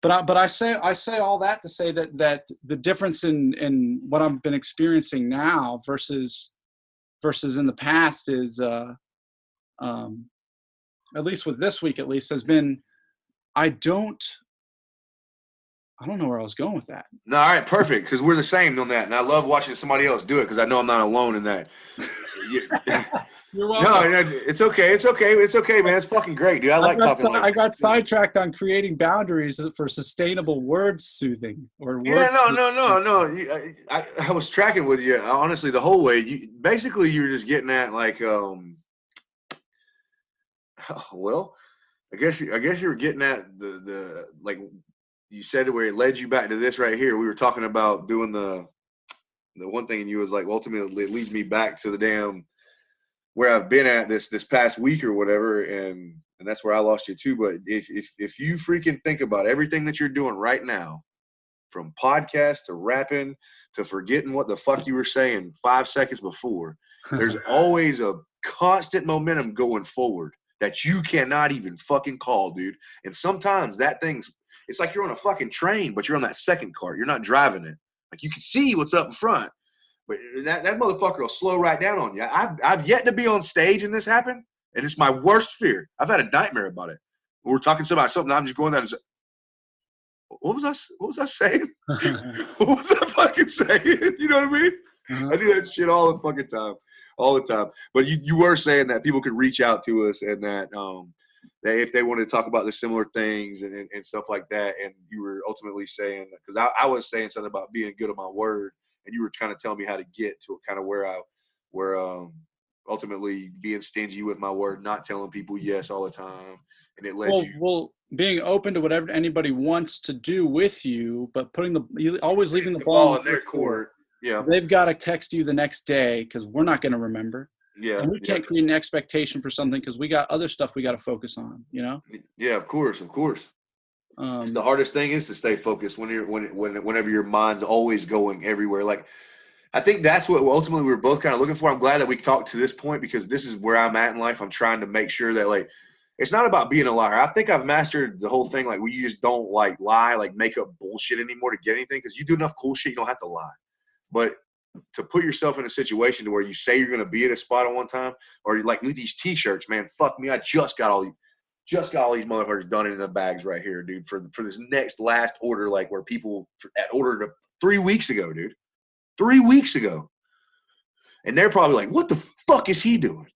But I say all that to say that the difference in what I've been experiencing now versus in the past is, at least with this week, at least, has been, I don't know where I was going with that. No, all right, perfect, because we're the same on that, and I love watching somebody else do it because I know I'm not alone in that. You're welcome. No, it's okay, man. It's fucking great, dude. I got sidetracked on creating boundaries for sustainable word soothing or word. Yeah, no. I was tracking with you honestly the whole way. You were just getting at like, well. I guess you were getting at the like you said where it led you back to this right here. We were talking about doing the one thing, and you was like, well, ultimately it leads me back to the damn where I've been at this past week or whatever, and that's where I lost you too. But if you freaking think about everything that you're doing right now, from podcast to rapping to forgetting what the fuck you were saying 5 seconds before, there's always a constant momentum going forward that you cannot even fucking call, dude. And sometimes it's like you're on a fucking train, but you're on that second cart. You're not driving it. Like you can see what's up in front, but that motherfucker will slow right down on you. I've yet to be on stage and this happened, and it's my worst fear. I've had a nightmare about it. We're talking about something. I'm just going there and what was I saying? What was I fucking saying? You know what I mean? I do that shit all the fucking time. All the time. But you were saying that people could reach out to us, and that if they wanted to talk about the similar things and stuff like that, and you were ultimately saying, because I was saying something about being good at my word, and you were kind of telling me how to get to kind of where ultimately being stingy with my word, not telling people yes all the time, and it led well, being open to whatever anybody wants to do with you, but always leaving the ball in their court. Yeah, they've got to text you the next day because we're not going to remember. Yeah, and we can't create an expectation for something because we got other stuff we got to focus on. You know. Yeah, of course. It's the hardest thing is to stay focused whenever your mind's always going everywhere. Like, I think that's what ultimately we were both kind of looking for. I'm glad that we talked to this point because this is where I'm at in life. I'm trying to make sure that like it's not about being a liar. I think I've mastered the whole thing. Like, we just don't like lie, like make up bullshit anymore to get anything because you do enough cool shit, you don't have to lie. But to put yourself in a situation to where you say you're going to be at a spot at one time, or like with these T-shirts, man, fuck me, I just got all these motherfuckers done in the bags right here, dude, for this last order, like where people ordered 3 weeks ago, dude, 3 weeks ago, and they're probably like, what the fuck is he doing?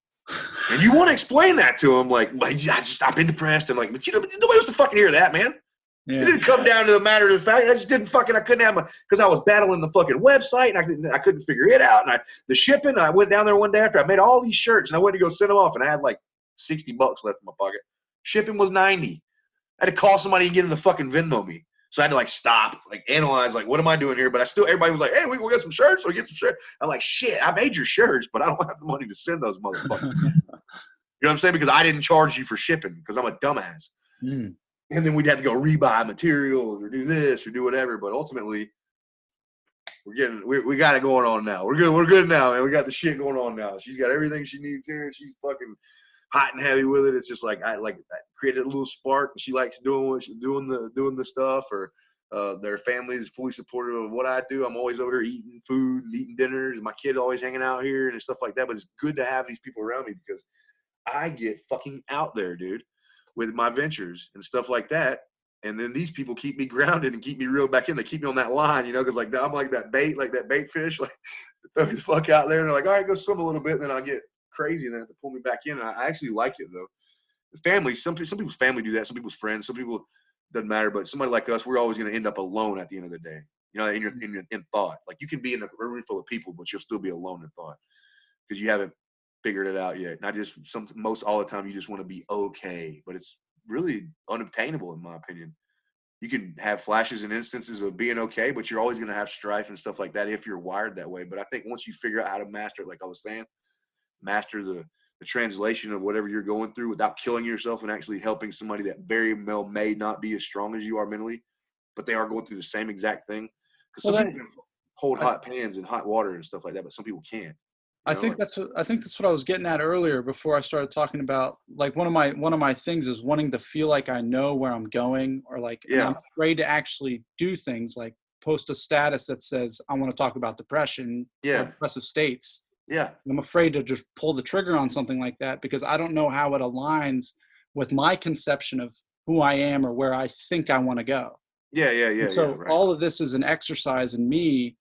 And you want to explain that to them, like, I've been depressed, and like, but nobody wants to fucking hear that, man. Yeah. It didn't come down to the matter of the fact. I couldn't have because I was battling the fucking website and I couldn't figure it out. And the shipping, I went down there one day after I made all these shirts and I went to go send them off and I had like $60 left in my pocket. Shipping was $90. I had to call somebody and get them to fucking Venmo me. So I had to like stop, like analyze, like, what am I doing here? But everybody was like, hey, we get some shirts. So we get some shirts. I'm like, shit, I made your shirts, but I don't have the money to send those motherfuckers. know what I'm saying? Because I didn't charge you for shipping because I'm a dumbass. Mm. And then we'd have to go rebuy materials or do this or do whatever. But ultimately, we got it going on now. We're good now, man. We got the shit going on now. She's got everything she needs here. She's fucking hot and heavy with it. It's just like I created a little spark, and she likes doing the stuff. Or their family is fully supportive of what I do. I'm always over here eating food and eating dinners. My kid always hanging out here and stuff like that. But it's good to have these people around me because I get fucking out there, dude, with my ventures and stuff like that. And then these people keep me grounded and keep me reeled back in. They keep me on that line, you know, because like I'm like that bait fish, like throw me the fuck out there. And they're like, all right, go swim a little bit. And then I get crazy and then have to pull me back in. And I actually like it though. The family, some people's family do that. Some people's friends, some people, doesn't matter. But somebody like us, we're always going to end up alone at the end of the day. You know, in thought. Like you can be in a room full of people, but you'll still be alone in thought because you haven't figured it out yet. Not just most all the time. You just want to be okay, but it's really unobtainable in my opinion. You can have flashes and instances of being okay, but you're always going to have strife and stuff like that if you're wired that way. But I think once you figure out how to master it, like I was saying, master the translation of whatever you're going through without killing yourself and actually helping somebody that very well may not be as strong as you are mentally, but they are going through the same exact thing. Because some people can hold hot pans and hot water and stuff like that, but some people can't. I think that's what I was getting at earlier before I started talking about like one of my things is wanting to feel like I know where I'm going or like I'm afraid to actually do things like post a status that says I want to talk about depression or depressive states. Yeah. I'm afraid to just pull the trigger on something like that because I don't know how it aligns with my conception of who I am or where I think I want to go. Yeah. So all of this is an exercise in me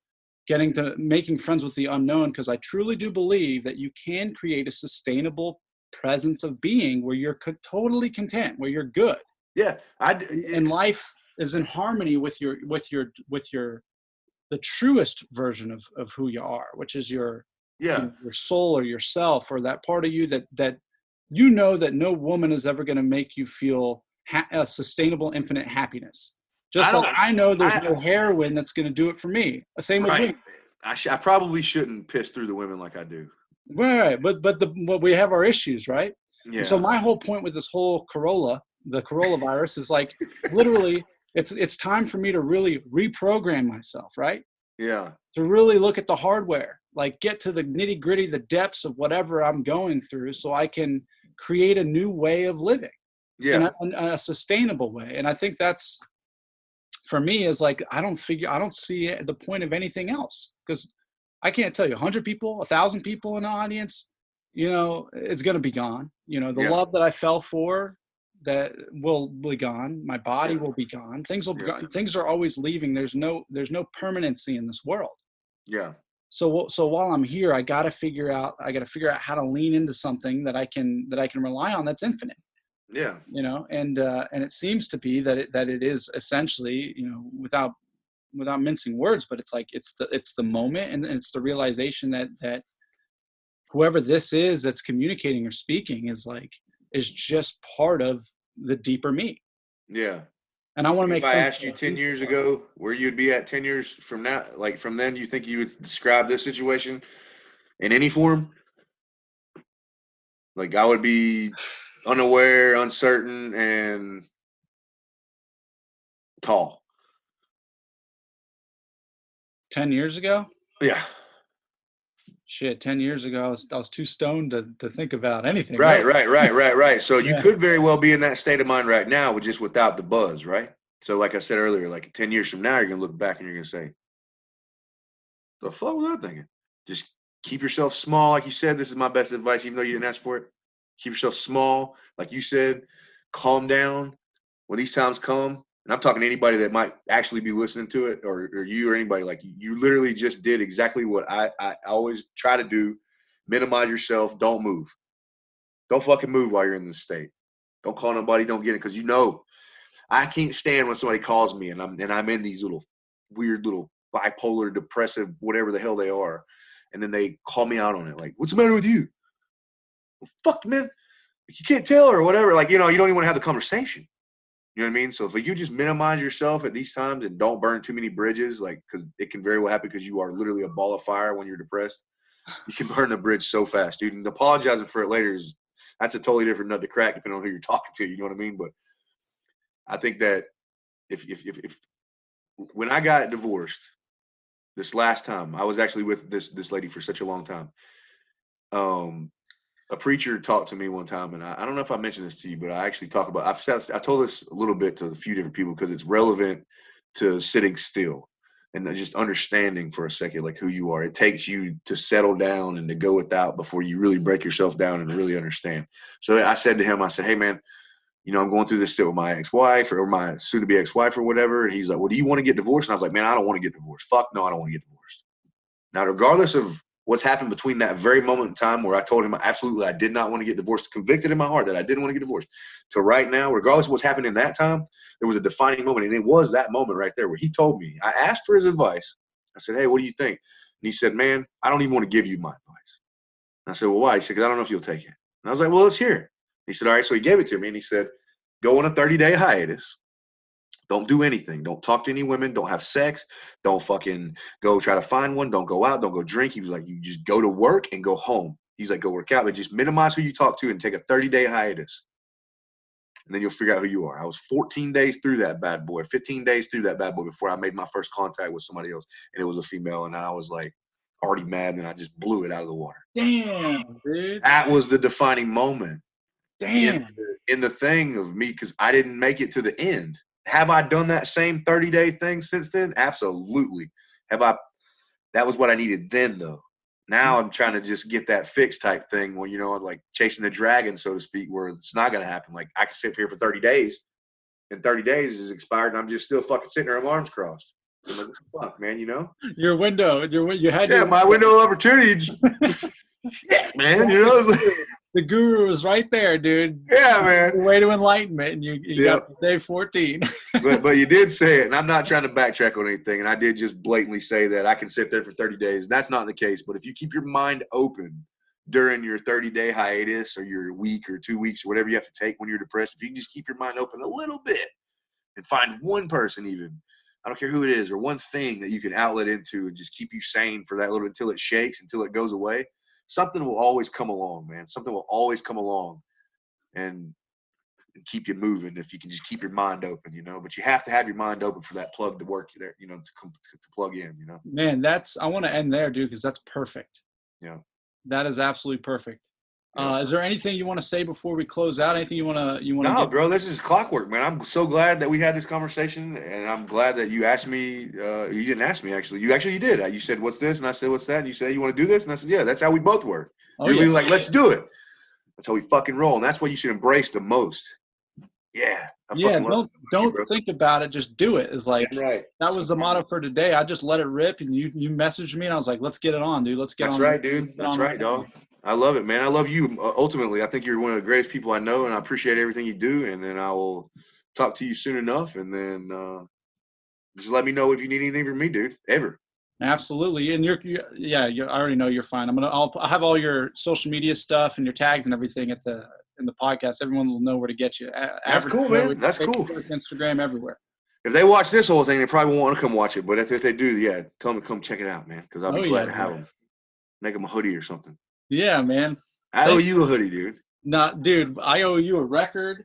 getting to making friends with the unknown because I truly do believe that you can create a sustainable presence of being where you're totally content, where you're good. Yeah, and life is in harmony with the truest version of who you are, which is your soul or yourself or that part of you that you know that no woman is ever going to make you feel a sustainable, infinite happiness. Just like I know there's no heroin that's going to do it for me. Same with women. I probably shouldn't piss through the women like I do. Right, but we have our issues, right? Yeah. And so my whole point with this whole the coronavirus is like literally it's time for me to really reprogram myself, right? Yeah. To really look at the hardware, like get to the nitty gritty, the depths of whatever I'm going through so I can create a new way of living. Yeah. In a sustainable way. And I think that's, for me, is like, I don't see the point of anything else because I can't tell you 100 people, 1,000 people in the audience, you know, it's going to be gone. You know, the love that I fell for that will be gone. My body will be gone. Things will be gone. Things are always leaving. There's no permanency in this world. Yeah. So while I'm here, I got to figure out how to lean into something that I can rely on that's infinite. Yeah. You know, and it seems to be that it is essentially, you know, without mincing words, but it's like it's the moment and it's the realization that whoever this is that's communicating or speaking is just part of the deeper me. Yeah. And I want to make. If I asked you 10 years ago where you'd be at 10 years from now, like from then, you think you would describe this situation in any form? Like I would be unaware, uncertain, and tall. 10 years ago? Yeah. Shit, 10 years ago, I was too stoned to think about anything. Right. So you could very well be in that state of mind right now, just without the buzz, right? So like I said earlier, like 10 years from now, you're going to look back and you're going to say, the fuck was I thinking? Just keep yourself small. Like you said, this is my best advice, even though you didn't ask for it. Keep yourself small. Like you said, calm down when these times come. And I'm talking to anybody that might actually be listening to it or you or anybody. Like you literally just did exactly what I always try to do. Minimize yourself. Don't move. Don't fucking move while you're in this state. Don't call nobody. Don't get it. Because you know, I can't stand when somebody calls me and I'm in these little weird little bipolar, depressive, whatever the hell they are. And then they call me out on it. Like, what's the matter with you? Well, fuck, man. You can't tell or whatever. Like, you know, you don't even want to have the conversation. You know what I mean? So if you just minimize yourself at these times and don't burn too many bridges, like, because it can very well happen because you are literally a ball of fire when you're depressed. You can burn the bridge so fast, dude. And apologizing for it later That's a totally different nut to crack depending on who you're talking to. You know what I mean? But I think that if when I got divorced this last time, I was actually with this lady for such a long time. A preacher talked to me one time, and I don't know if I mentioned this to you, but I actually talk about. I told this a little bit to a few different people because it's relevant to sitting still and just understanding for a second, like who you are. It takes you to settle down and to go without before you really break yourself down and really understand. So I said to him, I said, hey man, you know, I'm going through this still with my ex-wife or my soon-to-be ex-wife or whatever. And he's like, well, do you want to get divorced? And I was like, man, I don't want to get divorced. Fuck no, I don't want to get divorced. Now, regardless of what's happened between that very moment in time where I told him absolutely I did not want to get divorced, convicted in my heart that I didn't want to get divorced, to right now, regardless of what's happened in that time, there was a defining moment. And it was that moment right there where he told me, I asked for his advice. I said, hey, what do you think? And he said, man, I don't even want to give you my advice. And I said, well, why? He said, because I don't know if you'll take it. And I was like, well, let's hear it. He said, all right. So he gave it to me and he said, go on a 30-day hiatus. Don't do anything. Don't talk to any women. Don't have sex. Don't fucking go try to find one. Don't go out. Don't go drink. He was like, you just go to work and go home. He's like, go work out, but just minimize who you talk to and take a 30-day hiatus. And then you'll figure out who you are. I was 14 days through that bad boy, 15 days through that bad boy before I made my first contact with somebody else. And it was a female. And I was like already mad. And I just blew it out of the water. Damn, dude. That was the defining moment. Damn. In the thing of me, because I didn't make it to the end. Have I done that same 30-day thing since then? Absolutely. That was what I needed then, though. Now I'm trying to just get that fixed type thing where, you know, like chasing the dragon, so to speak, where it's not going to happen. Like I can sit here for 30 days and 30 days is expired and I'm just still fucking sitting there, arms crossed. I'm like, fuck, man, you know? Your window. You had my window of opportunity. Shit, man, you know? The guru was right there, dude. Yeah, man. The way to enlightenment, and you got day 14. but you did say it, and I'm not trying to backtrack on anything, and I did just blatantly say that I can sit there for 30 days. That's not the case, but if you keep your mind open during your 30-day hiatus or your week or 2 weeks or whatever you have to take when you're depressed, if you can just keep your mind open a little bit and find one person even, I don't care who it is, or one thing that you can outlet into and just keep you sane for that little until it shakes, until it goes away. Something will always come along, man. Something will always come along and keep you moving if you can just keep your mind open, you know. But you have to have your mind open for that plug to work there, you know, to plug in, you know. Man, I want to end there, dude, because that's perfect. Yeah. That is absolutely perfect. Yeah. Is there anything you want to say before we close out? Anything you want to? No, bro. This is clockwork, man. I'm so glad that we had this conversation, and I'm glad that you asked me. You didn't ask me actually. You did. You said, "What's this?" And I said, "What's that?" And you said, "You want to do this?" And I said, "Yeah." That's how we both were. Oh, You're yeah. like, "Let's do it." That's how we fucking roll, and that's what you should embrace the most. Yeah. Don't think about it. Just do it. It's like right. That was the motto for today. I just let it rip, and you messaged me, and I was like, "Let's get it on, dude. Let's get on." That's right, dude. That's right, dog. I love it, man. I love you. Ultimately, I think you're one of the greatest people I know, and I appreciate everything you do. And then I will talk to you soon enough. And then just let me know if you need anything from me, dude. Ever. Absolutely. And I already know you're fine. I'll have all your social media stuff and your tags and everything in the podcast. Everyone will know where to get you. That's cool, man. That's cool. Instagram, everywhere. If they watch this whole thing, they probably won't want to come watch it. But if they do, yeah, tell them to come check it out, man. Because I'll be glad to have them. Make them a hoodie or something. Yeah, man. I owe you a hoodie, dude. Nah, dude, I owe you a record.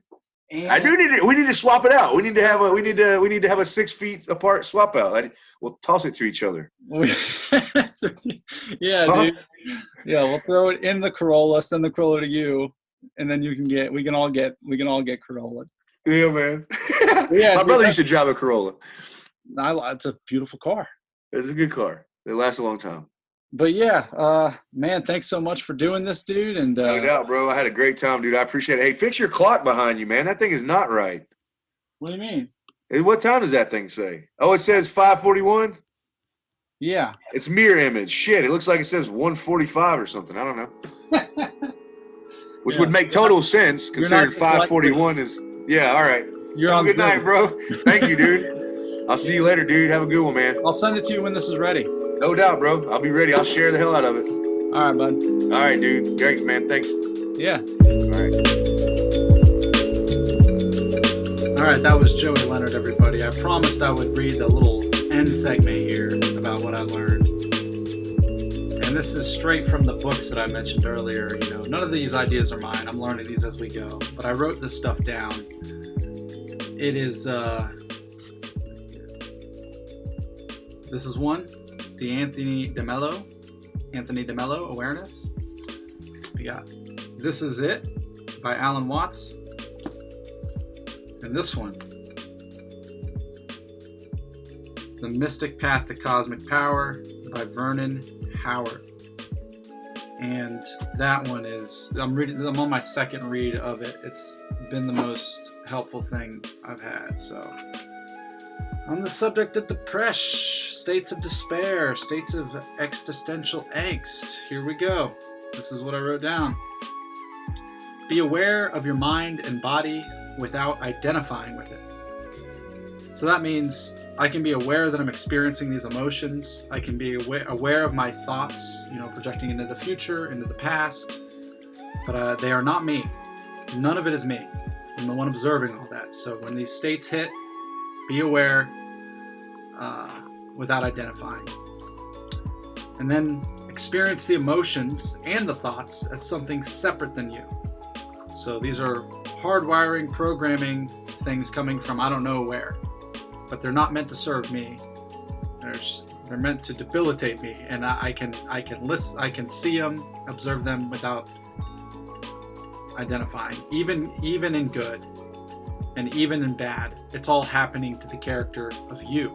And I do need it. We need to swap it out. We need to have a 6 feet apart swap out. We'll toss it to each other. Yeah, dude. Yeah, we'll throw it in the Corolla, send the Corolla to you, and then we can all get Corolla. Yeah, man. Yeah, my brother used to drive a Corolla. It's a beautiful car. It's a good car. It lasts a long time. But yeah, man, thanks so much for doing this, dude. And no doubt, bro. I had a great time, dude. I appreciate it. Hey, fix your clock behind you, man. That thing is not right. What do you mean? What time does that thing say? Oh, it says 5:41? Yeah. It's mirror image. Shit, it looks like it says 1:45 or something. I don't know. Which would make total sense considering 5:41 is. Yeah, all right. You're Have on a good night, bro. Thank you, dude. I'll see you later, dude. Have a good one, man. I'll send it to you when this is ready. No doubt, bro. I'll be ready. I'll share the hell out of it. All right, bud. All right, dude. Great, man. Thanks. Yeah. All right. All right, that was Joey Leonard, everybody. I promised I would read the little end segment here about what I learned. and this is straight from the books that I mentioned earlier. You know, none of these ideas are mine. I'm learning these as we go. But I wrote this stuff down. It is, this is one, the Anthony DeMello Awareness. We got This Is It by Alan Watts. And this one, The Mystic Path to Cosmic Power by Vernon Howard. And that one is, I'm on my second read of it. It's been the most helpful thing I've had. So, on the subject of Depresh, states of despair, states of existential angst, here we go. This is what I wrote down. Be aware of your mind and body without identifying with it. So that means I can be aware that I'm experiencing these emotions. I can be aware of my thoughts, you know, projecting into the future, into the past, but they are not me. None of it is me. I'm the one observing all that. So when these states hit, be aware without identifying. And then experience the emotions and the thoughts as something separate than you. So these are hardwiring, programming things coming from I don't know where. But they're not meant to serve me. They're meant to debilitate me, and I can listen, I can see them, observe them without identifying. Even in good, and even in bad, it's all happening to the character of you.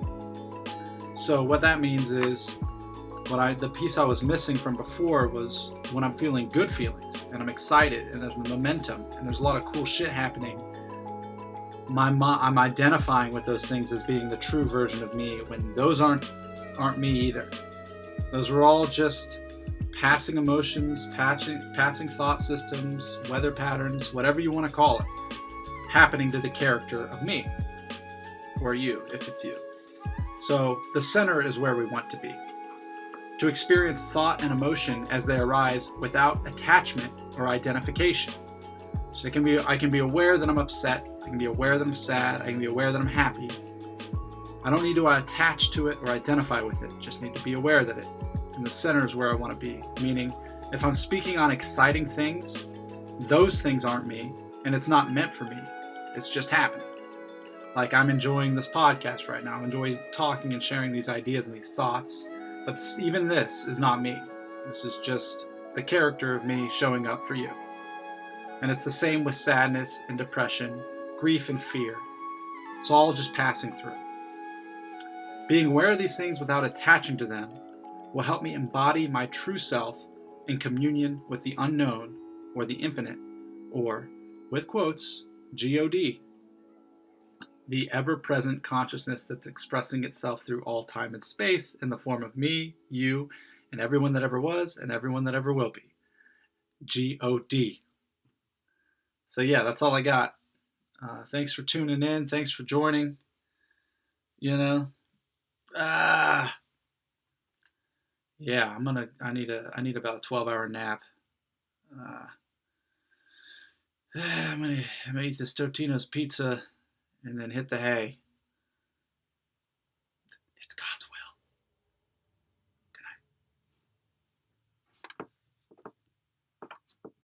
So what that means is, the piece I was missing from before was when I'm feeling good feelings and I'm excited and there's momentum and there's a lot of cool shit happening. I'm identifying with those things as being the true version of me when those aren't me either. Those are all just passing emotions, passing thought systems, weather patterns, whatever you want to call it, happening to the character of me, or you, if it's you. So the center is where we want to be. To experience thought and emotion as they arise without attachment or identification. So I can be aware that I'm upset. I can be aware that I'm sad. I can be aware that I'm happy. I don't need to attach to it or identify with it. Just need to be aware that in the center is where I want to be. Meaning, if I'm speaking on exciting things, those things aren't me, and it's not meant for me. It's just happening. Like I'm enjoying this podcast right now. I'm enjoying talking and sharing these ideas and these thoughts. But even this is not me. This is just the character of me showing up for you. And it's the same with sadness and depression, grief and fear. It's all just passing through. Being aware of these things without attaching to them will help me embody my true self in communion with the unknown or the infinite, or, with quotes, God, the ever-present consciousness that's expressing itself through all time and space in the form of me, you, and everyone that ever was and everyone that ever will be. God. So yeah, that's all I got. Thanks for tuning in. Thanks for joining. You know, yeah, I need about a 12-hour nap. I'm gonna eat this Totino's pizza and then hit the hay.